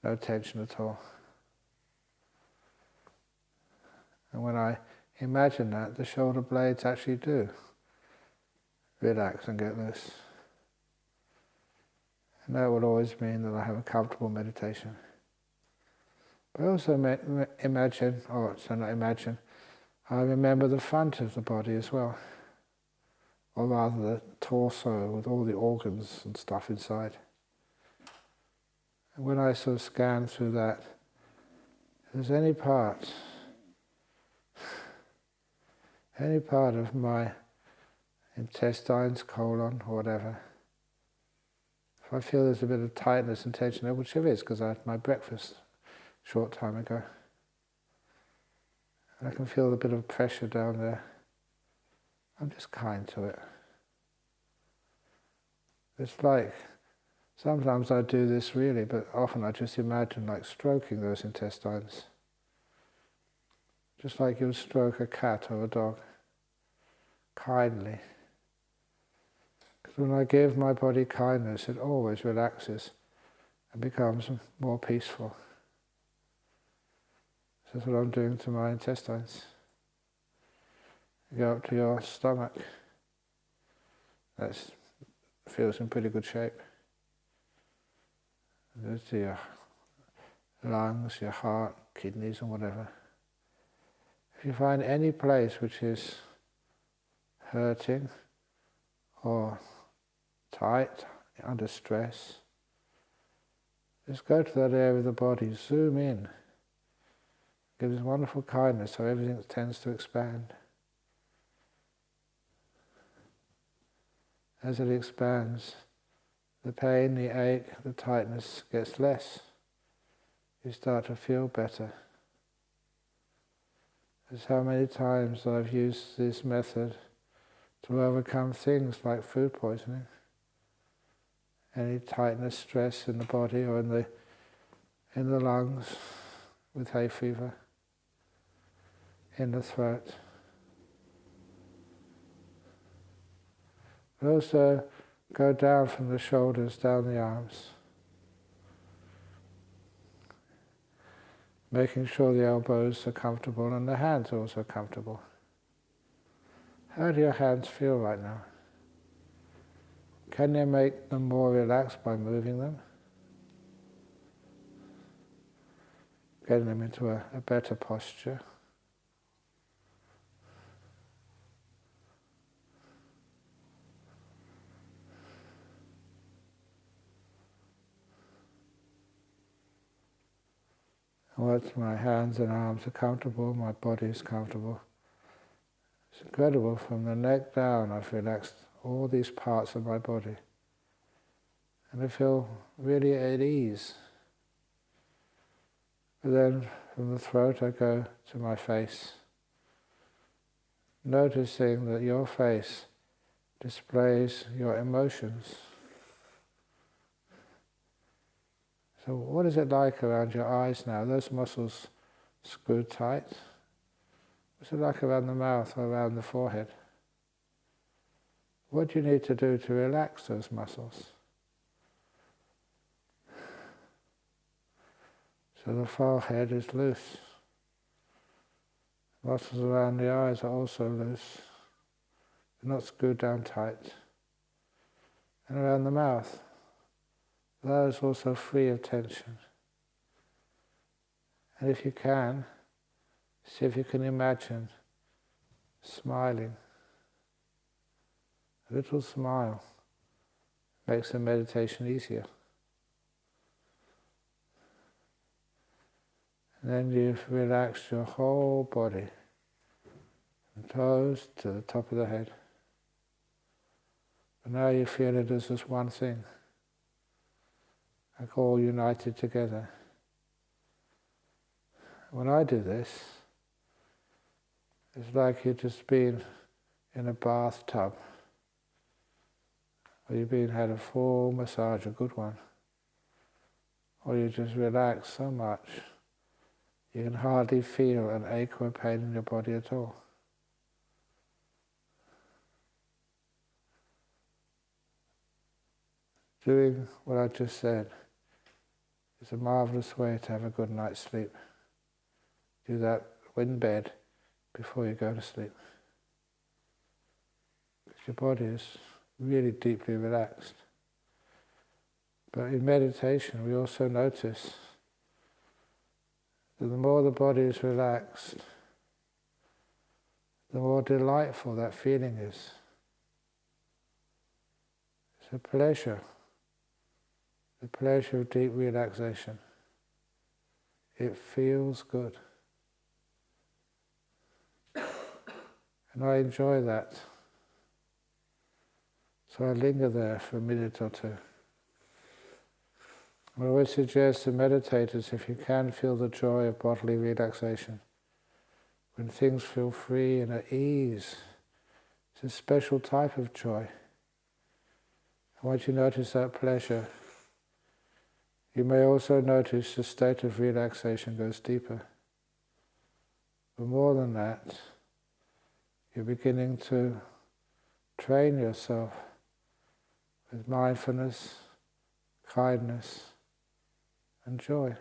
No tension at all. And when I imagine that, the shoulder blades actually do relax and get loose. And that will always mean that I have a comfortable meditation. But I also imagine, I remember the front of the body as well, or rather the torso with all the organs and stuff inside. And when I sort of scan through that, if there's any part of my intestines, colon, or whatever, if I feel there's a bit of tightness and tension there, which there is because I had my breakfast a short time ago, and I can feel a bit of pressure down there, I'm just kind to it. It's like, sometimes I do this really, but often I just imagine like stroking those intestines. Just like you would stroke a cat or a dog, kindly. Because when I give my body kindness, it always relaxes and becomes more peaceful. So that's what I'm doing to my intestines. You go up to your stomach. That feels in pretty good shape. There's your lungs, your heart, kidneys and whatever. If you find any place which is hurting or tight, under stress, just go to that area of the body, zoom in, give this wonderful kindness so everything tends to expand. as it expands, the pain, the ache, the tightness gets less. You start to feel better. That's how many times I've used this method to overcome things like food poisoning, any tightness, stress in the body or in the lungs with hay fever, in the throat. But also go down from the shoulders, down the arms, making sure the elbows are comfortable and the hands are also comfortable. How do your hands feel right now? Can you make them more relaxed by moving them? Getting them into a better posture. Once my hands and arms are comfortable, my body is comfortable. It's incredible, from the neck down I've relaxed all these parts of my body. And I feel really at ease. But then from the throat I go to my face, noticing that your face displays your emotions. So what is it like around your eyes now? Those muscles screwed tight. What's it like around the mouth or around the forehead? What do you need to do to relax those muscles? So the forehead is loose. Muscles around the eyes are also loose. They're not screwed down tight. And around the mouth, that is also free of tension. And if you can, see if you can imagine smiling. A little smile makes the meditation easier. And then you've relaxed your whole body, from toes to the top of the head. But now you feel it as just one thing, like all united together. When I do this, it's like you've just been in a bathtub, or you've had a full massage, a good one, or you just relax so much you can hardly feel an ache or pain in your body at all. Doing what I just said is a marvelous way to have a good night's sleep. Do that in bed before you go to sleep. Because your body is really deeply relaxed. But in meditation we also notice that the more the body is relaxed, the more delightful that feeling is. It's a pleasure, the pleasure of deep relaxation. It feels good. And I enjoy that. So I linger there for a minute or two. I always suggest to meditators, if you can feel the joy of bodily relaxation, when things feel free and at ease, it's a special type of joy. And once you notice that pleasure, you may also notice the state of relaxation goes deeper. But more than that, you're beginning to train yourself with mindfulness, kindness, and joy.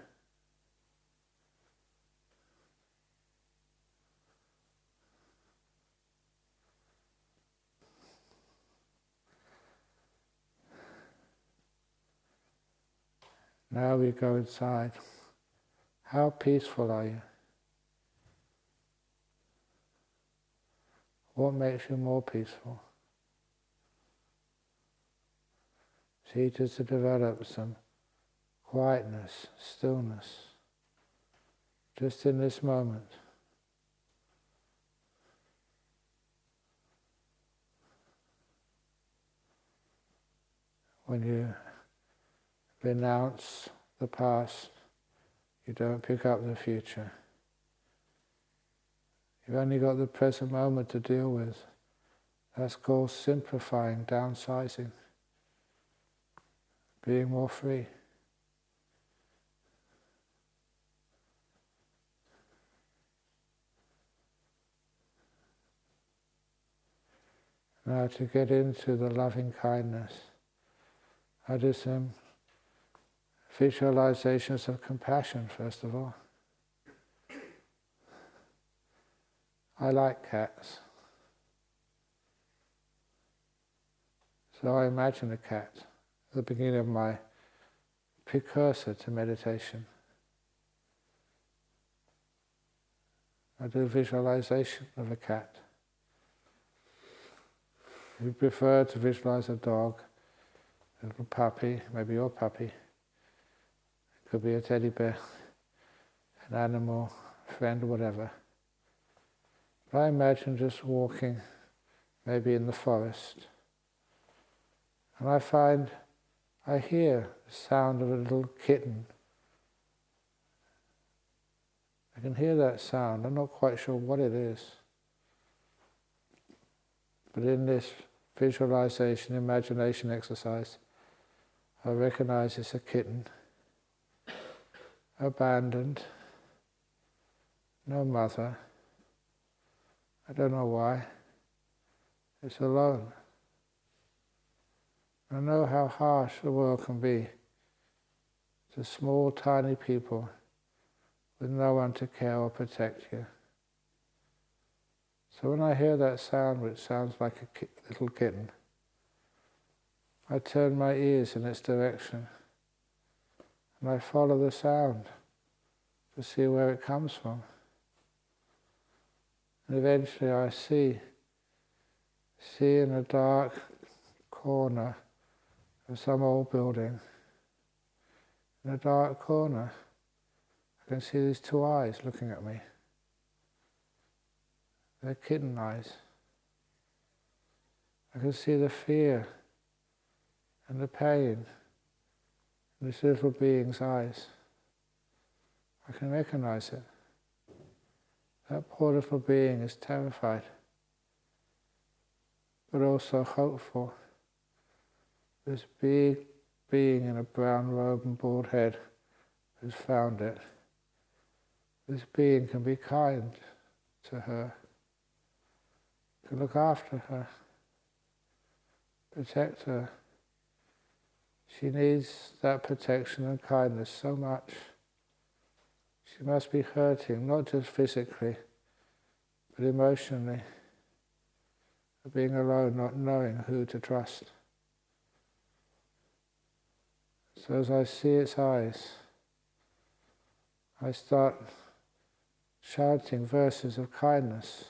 Now we go inside. How peaceful are you? What makes you more peaceful? See, just to develop some quietness, stillness, just in this moment. When you renounce the past, you don't pick up the future. You've only got the present moment to deal with. That's called simplifying, downsizing, being more free. Now to get into the loving kindness, I do some visualizations of compassion first of all. I like cats. So I imagine a cat at the beginning of my precursor to meditation. I do a visualization of a cat. If you prefer to visualize a dog, a little puppy, maybe your puppy, it could be a teddy bear, an animal, a friend, or whatever. But I imagine just walking, maybe in the forest, and I hear the sound of a little kitten. I can hear that sound. I'm not quite sure what it is. But in this visualization, imagination exercise, I recognize it's a kitten, abandoned, no mother. I don't know why. It's alone. I know how harsh the world can be to small, tiny people with no one to care or protect you. So when I hear that sound, which sounds like a little kitten, I turn my ears in its direction and I follow the sound to see where it comes from. And eventually I see in a dark corner of some old building, in a dark corner, I can see these two eyes looking at me. They're kitten eyes. I can see the fear and the pain in this little being's eyes. I can recognize it. That poor little being is terrified, but also hopeful. This big being in a brown robe and bald head has found it. This being can be kind to her, can look after her, protect her. She needs that protection and kindness so much. She must be hurting, not just physically, but emotionally, being alone, not knowing who to trust. So as I see its eyes, I start shouting verses of kindness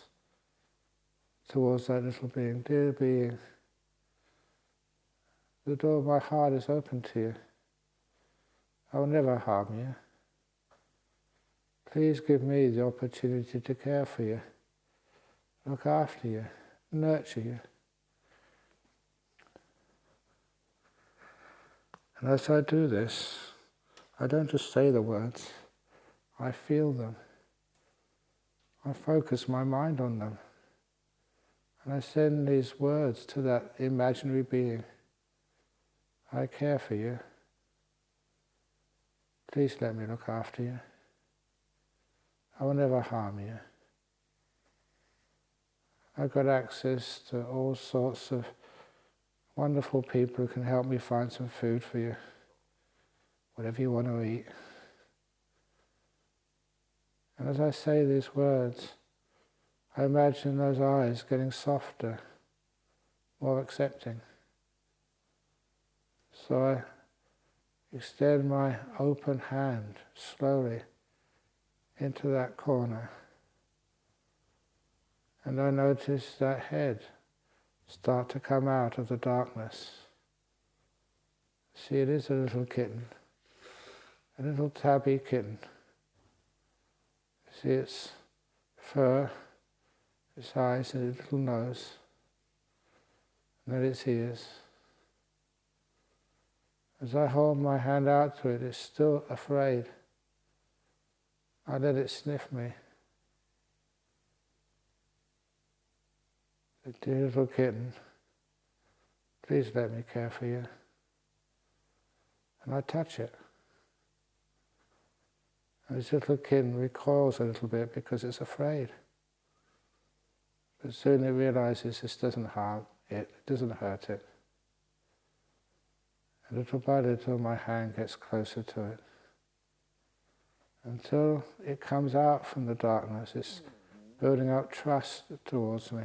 towards that little being. Dear being, the door of my heart is open to you. I will never harm you. Please give me the opportunity to care for you, look after you, nurture you. And as I do this, I don't just say the words, I feel them. I focus my mind on them. And I send these words to that imaginary being. I care for you. Please let me look after you. I will never harm you. I've got access to all sorts of wonderful people who can help me find some food for you, whatever you want to eat. And as I say these words, I imagine those eyes getting softer, more accepting. So I extend my open hand slowly into that corner. And I notice that head start to come out of the darkness. See, it is a little kitten, a little tabby kitten. See its fur, its eyes, and its little nose, and then its ears. As I hold my hand out to it, it's still afraid. I let it sniff me. The dear little kitten, please let me care for you. And I touch it. And this little kitten recoils a little bit because it's afraid. But soon it realizes this doesn't harm it, it doesn't hurt it. And little by little my hand gets closer to it. Until it comes out from the darkness, it's building up trust towards me.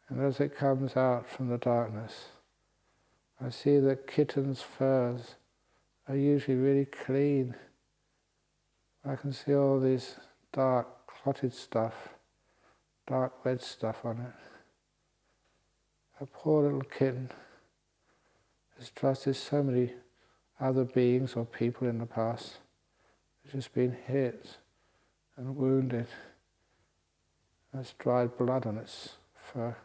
And as it comes out from the darkness, I see that kittens' furs are usually really clean. I can see all this dark, clotted stuff, dark red stuff on it. A poor little kitten has trusted so many other beings or people in the past. It's just been hit and wounded. There's dried blood on its fur.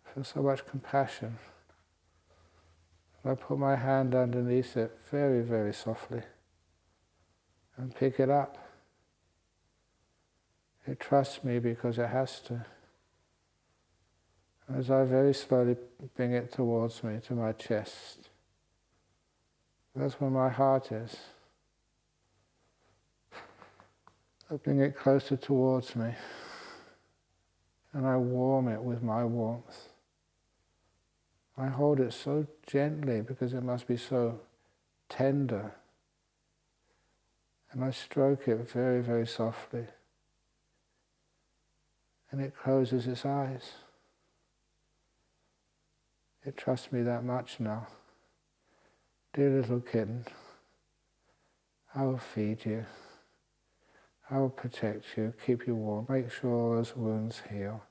I feel so much compassion. I put my hand underneath it very, very softly and pick it up. It trusts me because it has to. As I very slowly bring it towards me, to my chest, that's where my heart is. I bring it closer towards me and I warm it with my warmth. I hold it so gently because it must be so tender. And I stroke it very, very softly. And it closes its eyes. It trusts me that much now. Dear little kitten, I will feed you. I will protect you, keep you warm, make sure those wounds heal.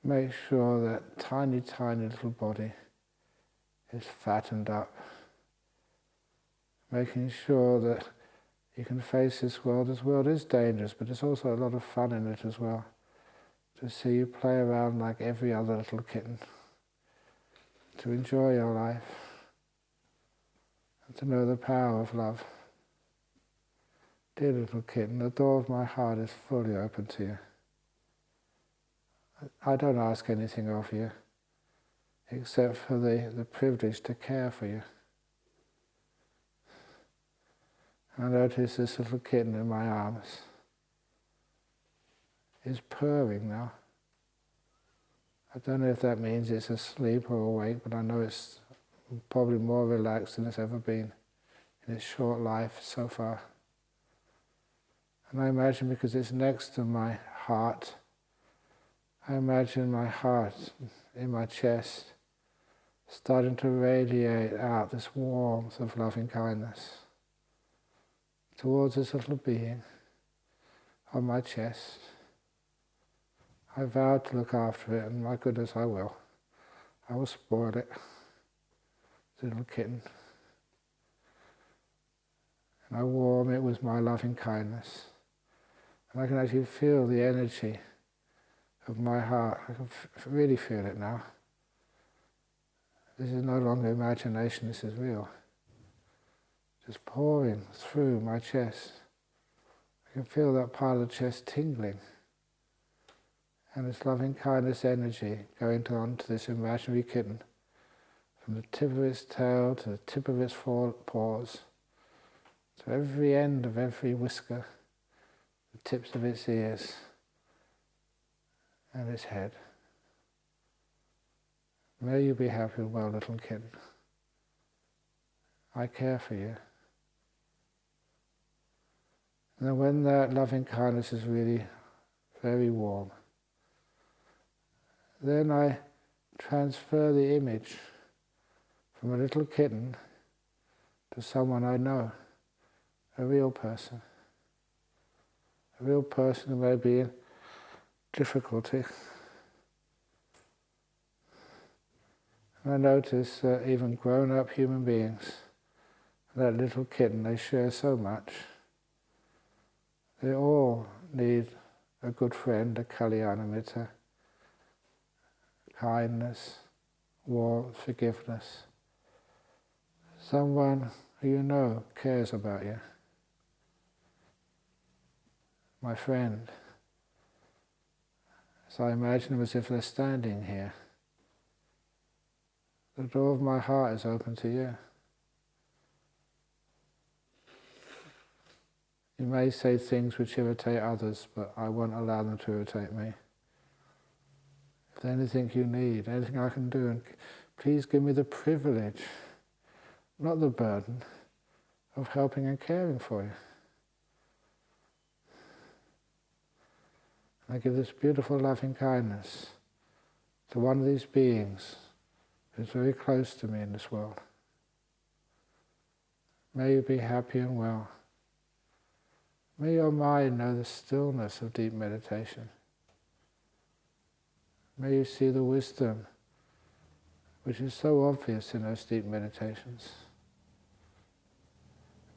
Make sure that tiny, tiny little body is fattened up. Making sure that you can face this world. This world is dangerous, but there's also a lot of fun in it as well. To see you play around like every other little kitten. To enjoy your life. And to know the power of love. Dear little kitten, the door of my heart is fully open to you. I don't ask anything of you, except for the privilege to care for you. I notice this little kitten in my arms is purring now. I don't know if that means it's asleep or awake, but I know it's probably more relaxed than it's ever been in its short life so far. And I imagine, because it's next to my heart, I imagine my heart in my chest starting to radiate out this warmth of loving kindness towards this little being on my chest. I vowed to look after it, and my goodness, I will. I will spoil it, this little kitten. And I warm it with my loving kindness. And I can actually feel the energy of my heart. I can really feel it now. This is no longer imagination, this is real. Just pouring through my chest. I can feel that part of the chest tingling. And this loving kindness energy going on to this imaginary kitten, from the tip of its tail to the tip of its paws, to every end of every whisker, the tips of its ears, and its head. May you be happy and well, little kitten. I care for you. And then when that loving kindness is really very warm, then I transfer the image from a little kitten to someone I know, a real person. A real person who may be in difficulty. And I notice that even grown-up human beings, that little kitten, they share so much. They all need a good friend, a kalyana mitta, kindness, warmth, forgiveness. Someone who you know cares about you. My friend. So I imagine them as if they're standing here. The door of my heart is open to you. You may say things which irritate others, but I won't allow them to irritate me. If there's anything you need, anything I can do, and please give me the privilege, not the burden, of helping and caring for you. I give this beautiful loving kindness to one of these beings who's very close to me in this world. May you be happy and well. May your mind know the stillness of deep meditation. May you see the wisdom which is so obvious in those deep meditations.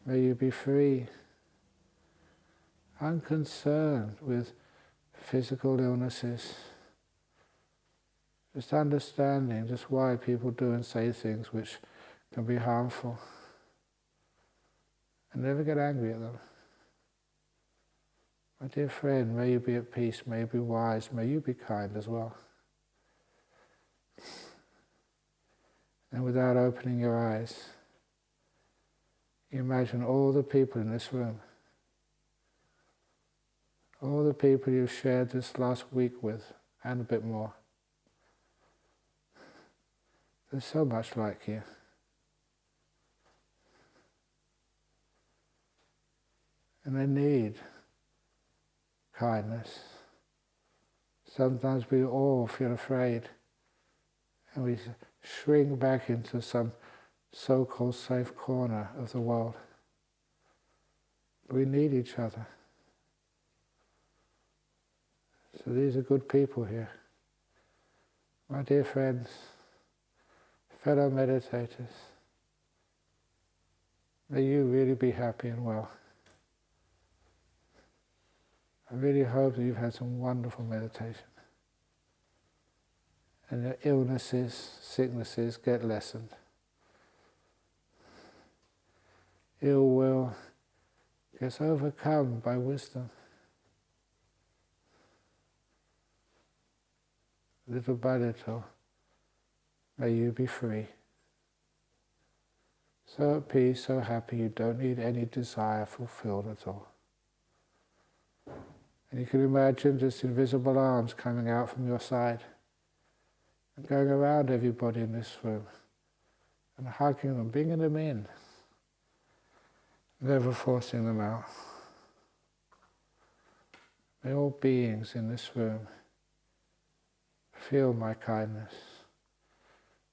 May you be free, unconcerned with physical illnesses, just understanding just why people do and say things which can be harmful, and never get angry at them. My dear friend, may you be at peace, may you be wise, may you be kind as well. And without opening your eyes, you imagine all the people in this room, all the people you've shared this last week with, and a bit more. They're so much like you. And they need kindness. Sometimes we all feel afraid and we shrink back into some so-called safe corner of the world. We need each other. So these are good people here. My dear friends, fellow meditators, may you really be happy and well. I really hope that you've had some wonderful meditation and your illnesses, sicknesses get lessened. Ill will gets overcome by wisdom. Little by little, may you be free. So at peace, so happy, you don't need any desire fulfilled at all. And you can imagine just invisible arms coming out from your side and going around everybody in this room and hugging them, bringing them in, never forcing them out. May all beings in this room feel my kindness.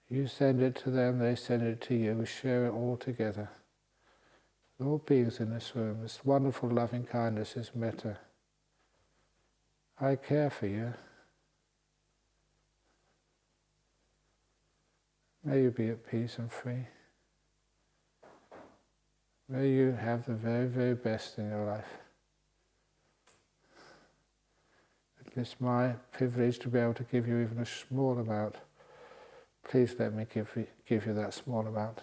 You send it to them, they send it to you, we share it all together. All beings in this room, this wonderful loving kindness is Metta. I care for you. May you be at peace and free. May you have the very, very best in your life. It's my privilege to be able to give you even a small amount. Please let me give you that small amount.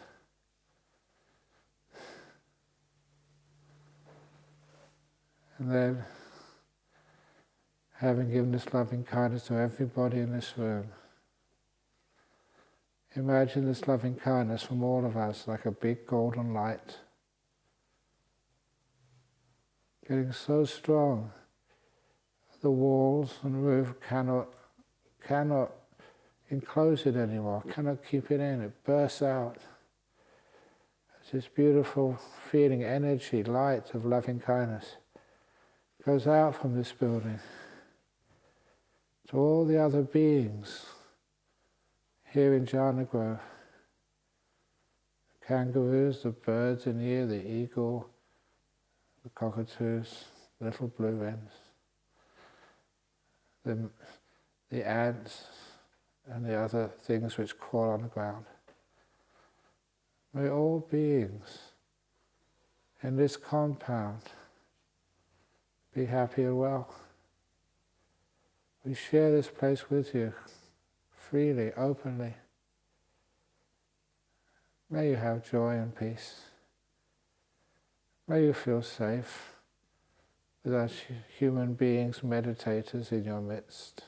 And then, having given this loving kindness to everybody in this room, imagine this loving kindness from all of us like a big golden light, getting so strong the walls and roof cannot enclose it anymore, cannot keep it in, it bursts out. It's this beautiful feeling, energy, light of loving kindness goes out from this building to all the other beings here in Jhana Grove. The kangaroos, the birds in here, the eagle, the cockatoos, little blue wrens, the ants and the other things which crawl on the ground. May all beings in this compound be happy and well. We share this place with you freely, openly. May you have joy and peace. May you feel safe with us human beings, meditators in your midst.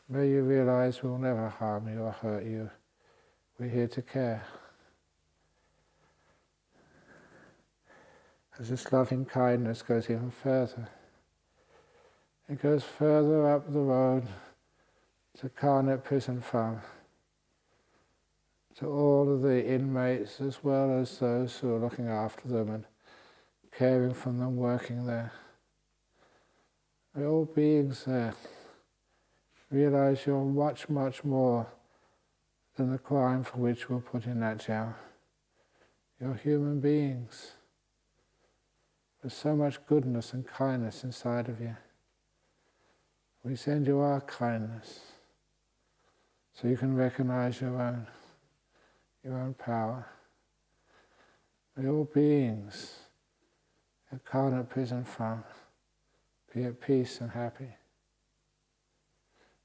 May you realize we'll never harm you or hurt you. We're here to care. As this loving kindness goes even further, it goes further up the road to Carnet Prison Farm, to all of the inmates as well as those who are looking after them and caring for them, working there. May all beings there realize you're much, much more than the crime for which we're put in that jail. You're human beings. There's so much goodness and kindness inside of you. We send you our kindness so you can recognize your own power. May all beings at Carnet Prison Farm be at peace and happy.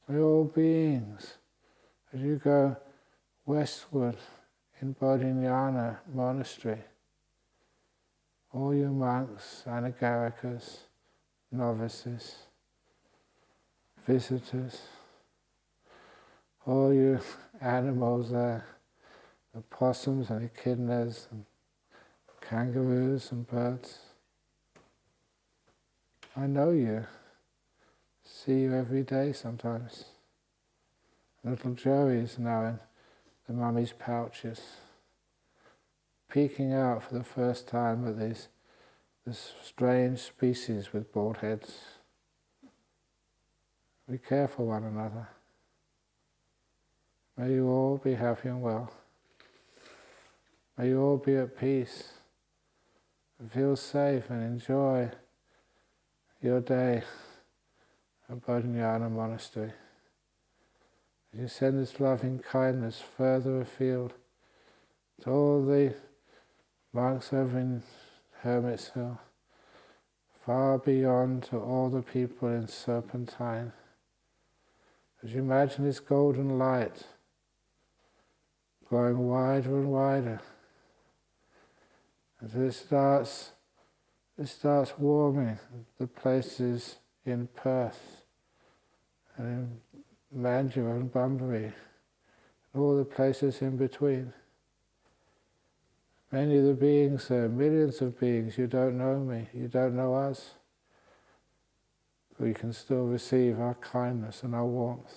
May all beings, as you go westward in Bodhinyana Monastery, all you monks, anagarikas, novices, visitors, all you animals there, the possums and echidnas and kangaroos and birds. I know you. See you every day sometimes. Little Joey's now in the mummy's pouches, peeking out for the first time at this strange species with bald heads. We care for one another. May you all be happy and well. May you all be at peace, and feel safe and enjoy your day at Bodhinyana Monastery. As you send this loving kindness further afield to all the monks over in Hermit's Hill, far beyond to all the people in Serpentine. As you imagine this golden light growing wider and wider, as it starts warming the places in Perth and in Mandurah and Bunbury, and all the places in between. Many of the beings there, millions of beings, you don't know me, you don't know us, but you can still receive our kindness and our warmth,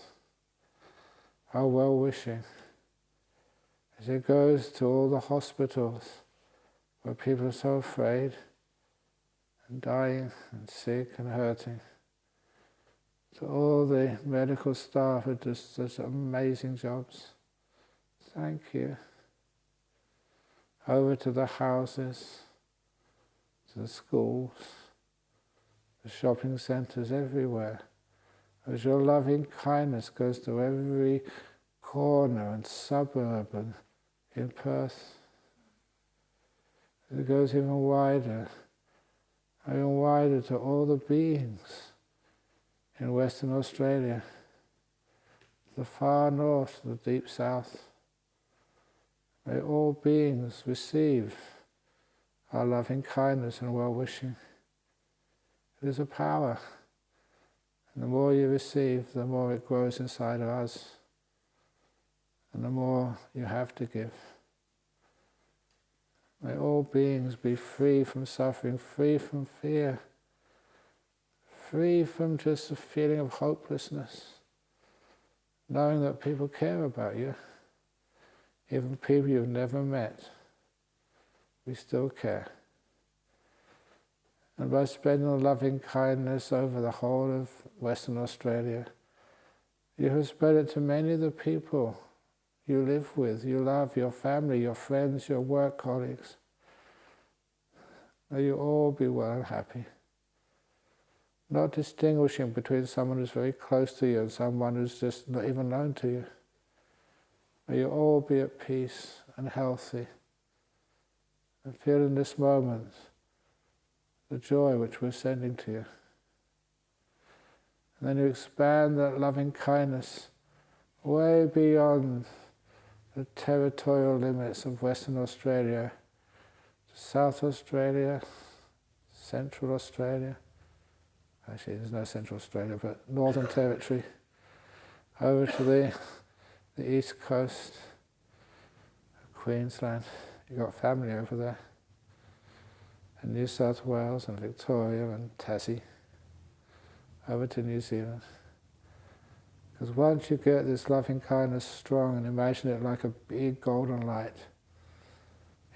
our well-wishing, as it goes to all the hospitals where people are so afraid and dying and sick and hurting. To all the medical staff who do such amazing jobs, thank you. Over to the houses, to the schools, the shopping centres, everywhere. As your loving kindness goes to every corner and suburb and in Perth. It goes even wider to all the beings in Western Australia, the far north, the deep south. May all beings receive our loving kindness and well-wishing. It is a power, and the more you receive, the more it grows inside of us, and the more you have to give. May all beings be free from suffering, free from fear, free from just a feeling of hopelessness, knowing that people care about you, even people you've never met, we still care. And by spreading loving kindness over the whole of Western Australia, you have spread it to many of the people you live with, you love, your family, your friends, your work colleagues. May you all be well and happy. Not distinguishing between someone who's very close to you and someone who's just not even known to you. May you all be at peace and healthy, and feel in this moment the joy which we're sending to you. And then you expand that loving kindness way beyond the territorial limits of Western Australia, South Australia, Central Australia, actually there's no Central Australia, but Northern Territory, over to the east coast of Queensland. You've got family over there, and New South Wales and Victoria and Tassie, over to New Zealand. Because once you get this loving kindness strong and imagine it like a big golden light,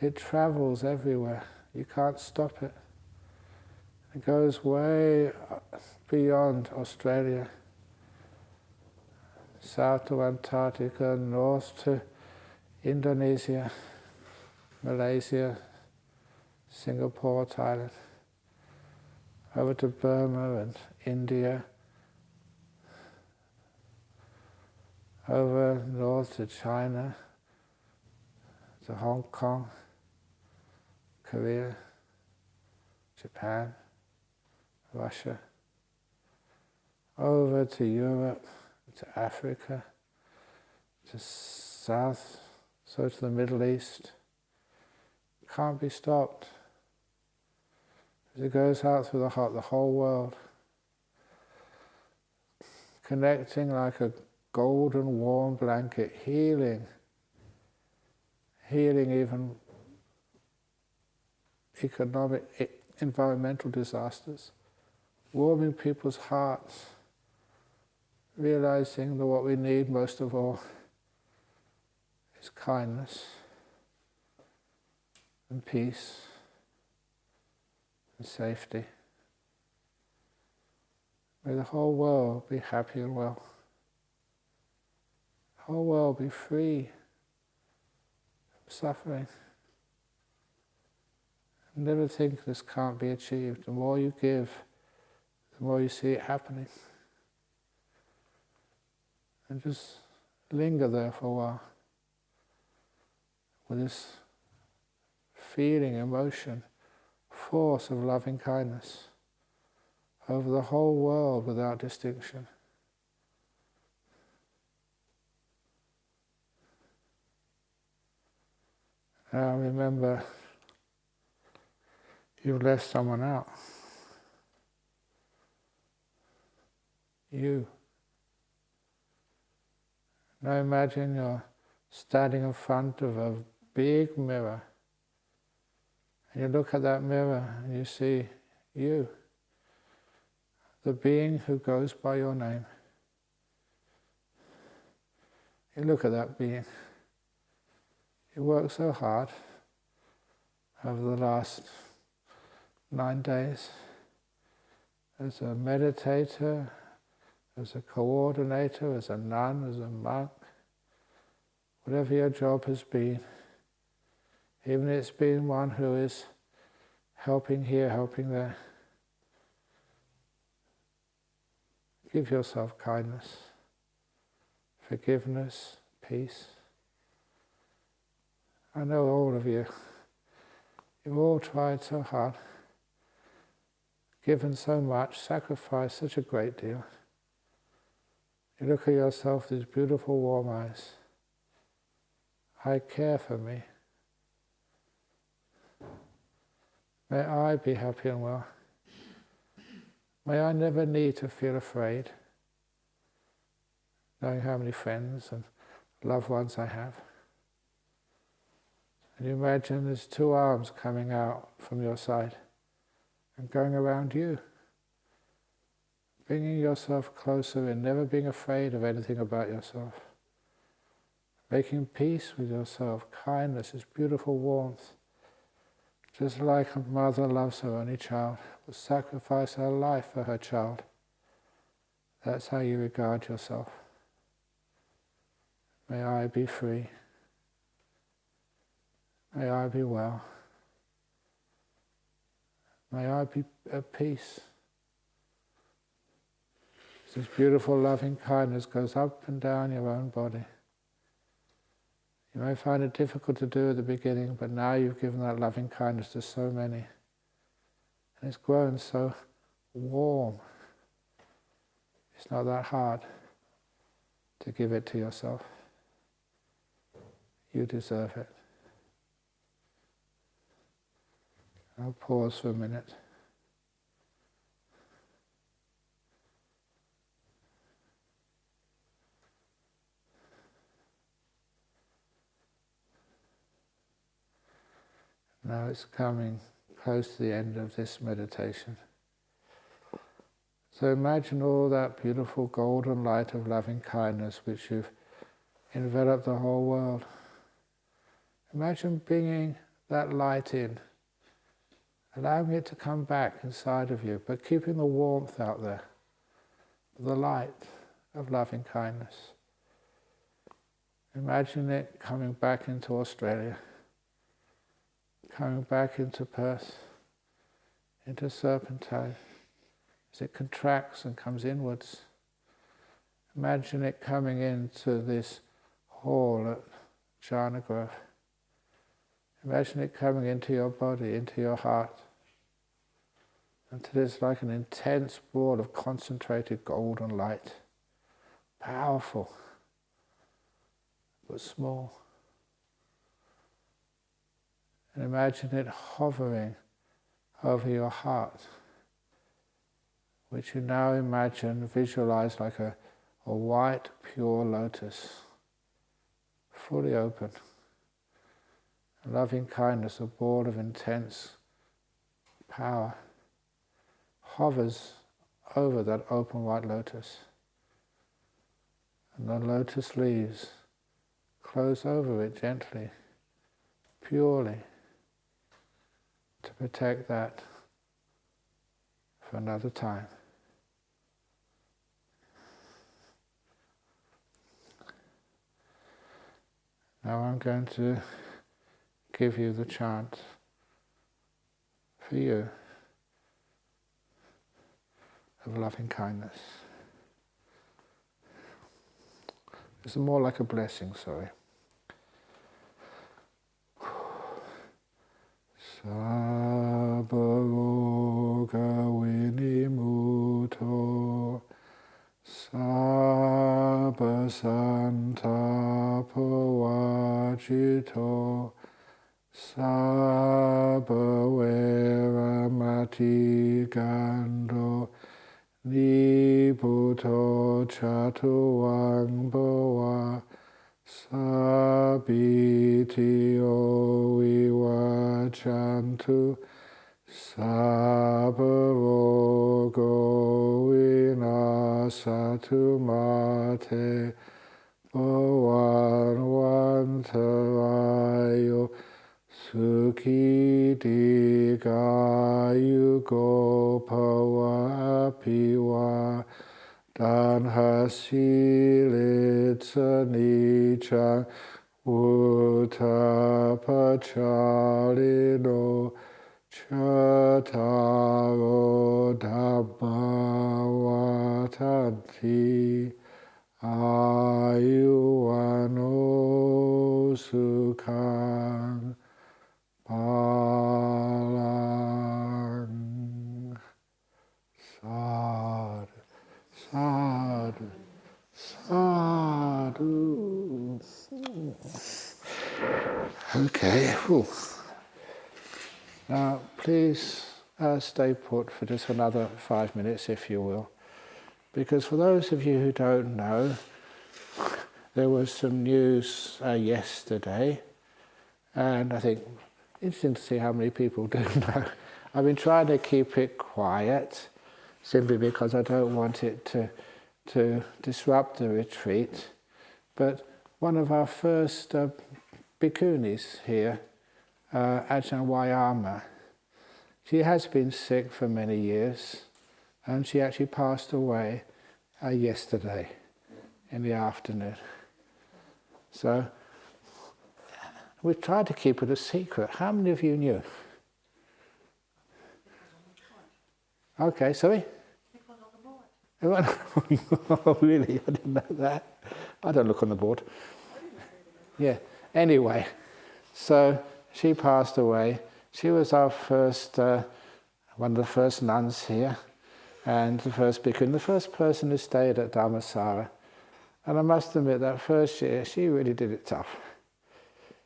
it travels everywhere. You can't stop it. It goes way beyond Australia, south to Antarctica, north to Indonesia, Malaysia, Singapore, Thailand, over to Burma and India, over north to China, to Hong Kong, Korea, Japan, Russia, over to Europe, to Africa, to south, so to the Middle East. Can't be stopped. As it goes out through the whole world, connecting like a golden warm blanket, healing even environmental disasters, warming people's hearts, realizing that what we need most of all is kindness and peace and safety. May the whole world be happy and well. The whole world be free from suffering. Never think this can't be achieved. The more you give, the more you see it happening. And just linger there for a while with this feeling, emotion, force of loving kindness over the whole world without distinction. Now remember, you've left someone out. You. Now imagine you're standing in front of a big mirror, and you look at that mirror and you see you, the being who goes by your name. You look at that being. You worked so hard over the last 9 days as a meditator, as a coordinator, as a nun, as a monk, whatever your job has been, even if it's been one who is helping here, helping there. Give yourself kindness, forgiveness, peace. I know all of you. You've all tried so hard, given so much, sacrificed such a great deal. You look at yourself with these beautiful warm eyes. I care for me. May I be happy and well. May I never need to feel afraid, knowing how many friends and loved ones I have. And you imagine there's 2 arms coming out from your side and going around you, bringing yourself closer and never being afraid of anything about yourself. Making peace with yourself, kindness, this beautiful warmth. Just like a mother loves her only child, will sacrifice her life for her child. That's how you regard yourself. May I be free. May I be well. May I be at peace. This beautiful loving kindness goes up and down your own body. You may find it difficult to do at the beginning, but now you've given that loving kindness to so many. And it's grown so warm. It's not that hard to give it to yourself. You deserve it. I'll pause for a minute. Now it's coming close to the end of this meditation. So imagine all that beautiful golden light of loving kindness which you've enveloped the whole world. Imagine bringing that light in, allowing it to come back inside of you, but keeping the warmth out there, the light of loving kindness. Imagine it coming back into Australia, coming back into Perth, into Serpentine, as it contracts and comes inwards. Imagine it coming into this hall at Jhana. Imagine it coming into your body, into your heart, until it's like an intense ball of concentrated golden light, powerful, but small. And imagine it hovering over your heart, which you now imagine, visualize like a white, pure lotus, fully open. Loving kindness, a ball of intense power, hovers over that open white lotus. And the lotus leaves close over it gently, purely, to protect that for another time. Now I'm going to give you the chant for you of loving kindness. It's more like a blessing, sorry. Sabba roga vinimuto, sabba santapa vajito, sabba veramati gando, niputo chatuang bhava, sabitio vivachantu, sabba rogo vinasatu mate, bhavanvantarayo sukhi dikayugo bhava apiva danhasilitsa nichang uttapachalino chataro dhamma vatanti ayuvano sukhang palang. Sadhu, sadhu, sadhu. Okay. Whew. Now, please stay put for just another 5 minutes, if you will. Because for those of you who don't know, there was some news yesterday, and I think interesting to see how many people do know. I've been trying to keep it quiet, simply because I don't want it to disrupt the retreat. But one of our first bhikkhunis here, Ajahn Brahm, she has been sick for many years, and she actually passed away yesterday in the afternoon. So we've tried to keep it a secret. How many of you knew? Okay, sorry? Oh, really? I didn't know that. I don't look on the board. Yeah. Anyway, so she passed away. She was our first, one of the first nuns here, and the first bhikkhu, the first person who stayed at Dhammasara. And I must admit, that first year, she really did it tough.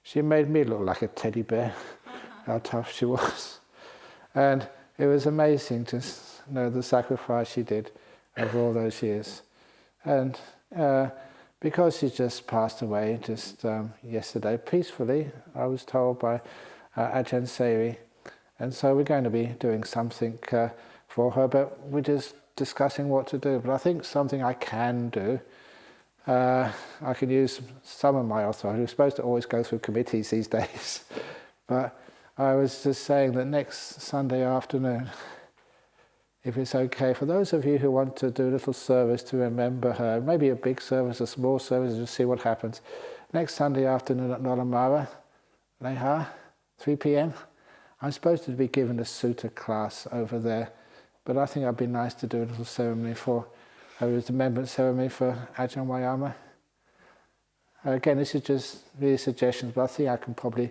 She made me look like a teddy bear, how tough she was. And it was amazing to know the sacrifice she did over all those years. And because she just passed away just yesterday, peacefully, I was told by Ajahn Brahm. And so we're going to be doing something for her, but we're just discussing what to do. But I think something I can do, I can use some of my authority. We're supposed to always go through committees these days. But I was just saying that next Sunday afternoon, if it's okay, for those of you who want to do a little service to remember her, maybe a big service, a small service, just see what happens. Next Sunday afternoon at Nolamara, Leha, 3 p.m, I'm supposed to be given a Sutta class over there, but I think it'd be nice to do a little ceremony for her, as a remembrance ceremony for Ajahn Wayama. Again, this is just really suggestions, but I think I can probably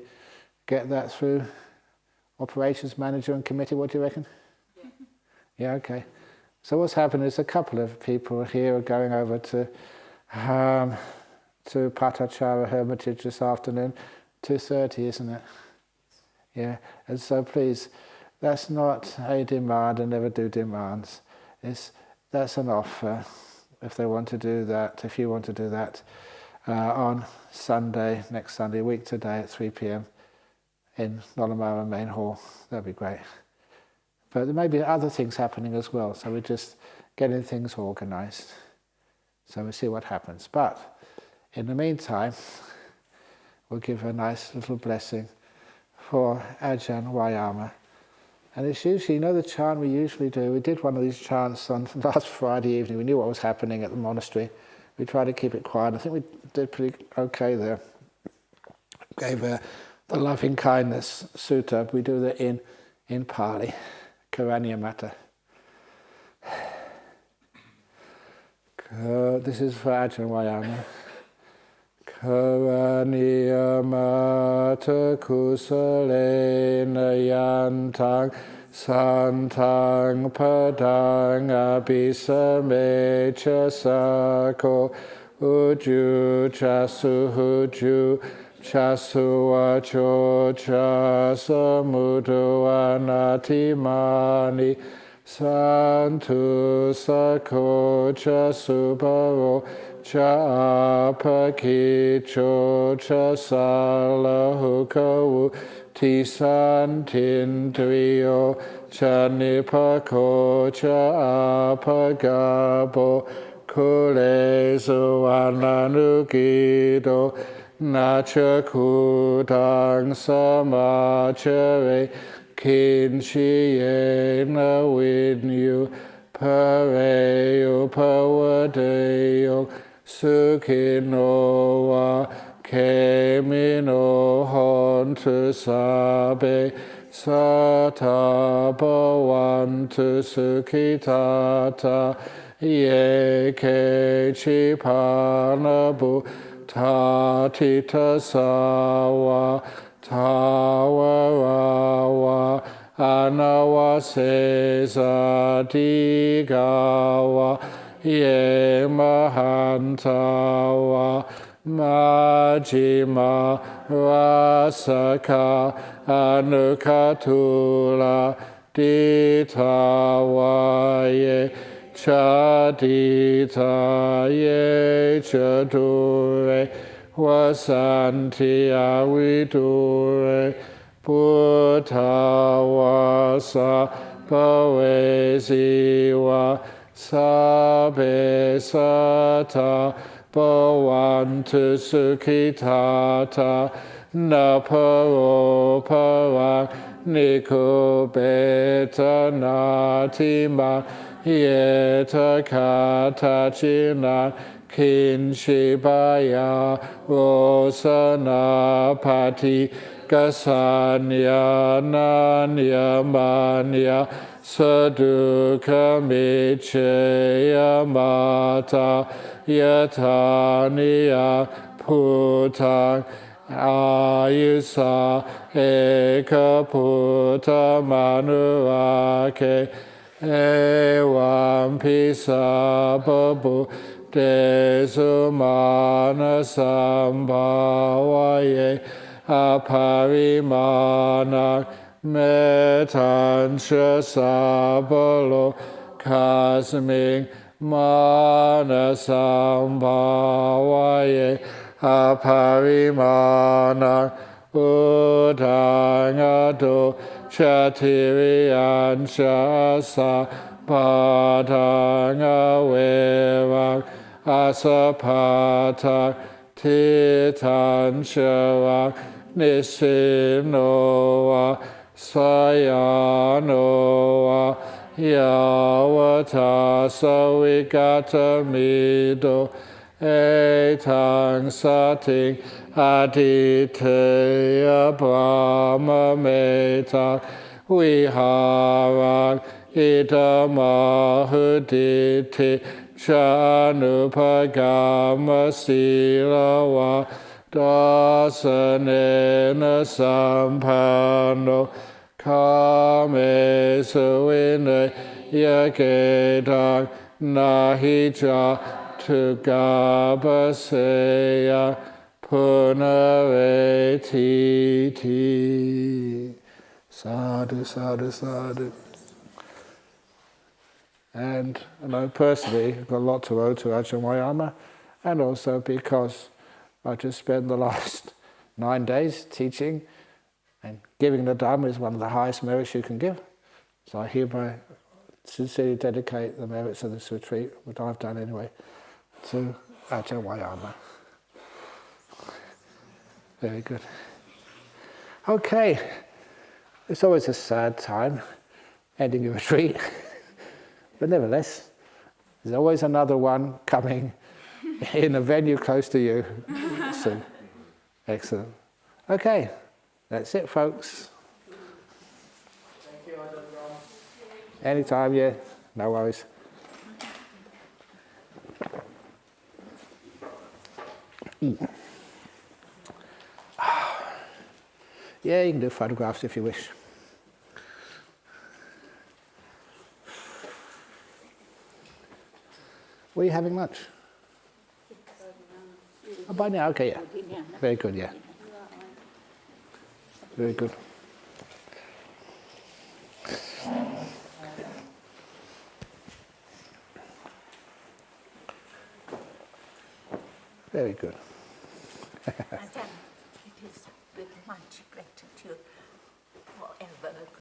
get that through operations manager and committee. What do you reckon? Yeah, okay. So what's happened is a couple of people here are going over to Patachara Hermitage this afternoon, 2:30, isn't it? Yeah, and so please, that's not a demand, and never do demands. That's an offer, if they want to do that, if you want to do that, on Sunday, next Sunday, a week today at 3 p.m. in Nolamara Main Hall. That'd be great. But there may be other things happening as well, so we're just getting things organised. So we'll see what happens. But in the meantime, we'll give a nice little blessing for Ajahn Wayama. And it's usually, the chant we usually do, we did one of these chants on last Friday evening. We knew what was happening at the monastery. We tried to keep it quiet. I think we did pretty okay there. Gave the Loving-Kindness Sutta. We do that in Pali, Karanya Metta. This is for Ajahn Wayama. Karaniya mata kusalena yantang santang padang abhisamecha sako uju chasu huju chasu vacho chasamudu anatimani santu sako chasu baro cha apakicho cha salahukawu tisantindriyo cha nipako cha apagabo kulesu ananugido nacha kudang samachare kinchiyena vinyu pareyo pawadeyo Sukhino wa kemino hontu sabe satabawantu sukhitata ye kechipanabu tatita sawa tawarawa anawasesa digawa ye mahantawa majima rasaka anukatula ditawa ye chadita ye chadure wasanti avidure buddhawasa bhavesiwa Sabe sata bhavantu sukhitata naparo parang nikubeta natima yeta kata chinan kinshibaya rosana pati gasanya nanya manya Sadukha micheya mata yataniya putang ayusa eka puta manurake evam pisa babu desumana sambhavaye aparimanang metancha sabalo kasming manasam bhavaye aparimanang udangado chatiriyancha sa padanga vevang asapata titancha nisinoa sayanoa yavata savigatamido etang sating aditeya brahma metta viharang idamahuditi chanupagama silawa dasanena sampanno kame suvinay yakedang nahija tugabaseya punaretiti. Sadhu, sadhu, sadhu. And I personally got a lot to owe to Ajahn Brahm, and also because I just spent the last 9 days teaching, and giving the Dhamma is one of the highest merits you can give. So I hereby sincerely dedicate the merits of this retreat, which I've done anyway, to Ajahn Brahm. Very good. Okay, it's always a sad time, ending a retreat. But nevertheless, there's always another one coming in a venue close to you soon. Excellent. Okay, that's it, folks. Thank you, Ajahn Brahm. Anytime, yeah, no worries. Yeah, you can do photographs if you wish. Were you having lunch? Oh, by now, okay, yeah. Very good, yeah. Very good. Very good. Ajahn, it is with much gratitude forever.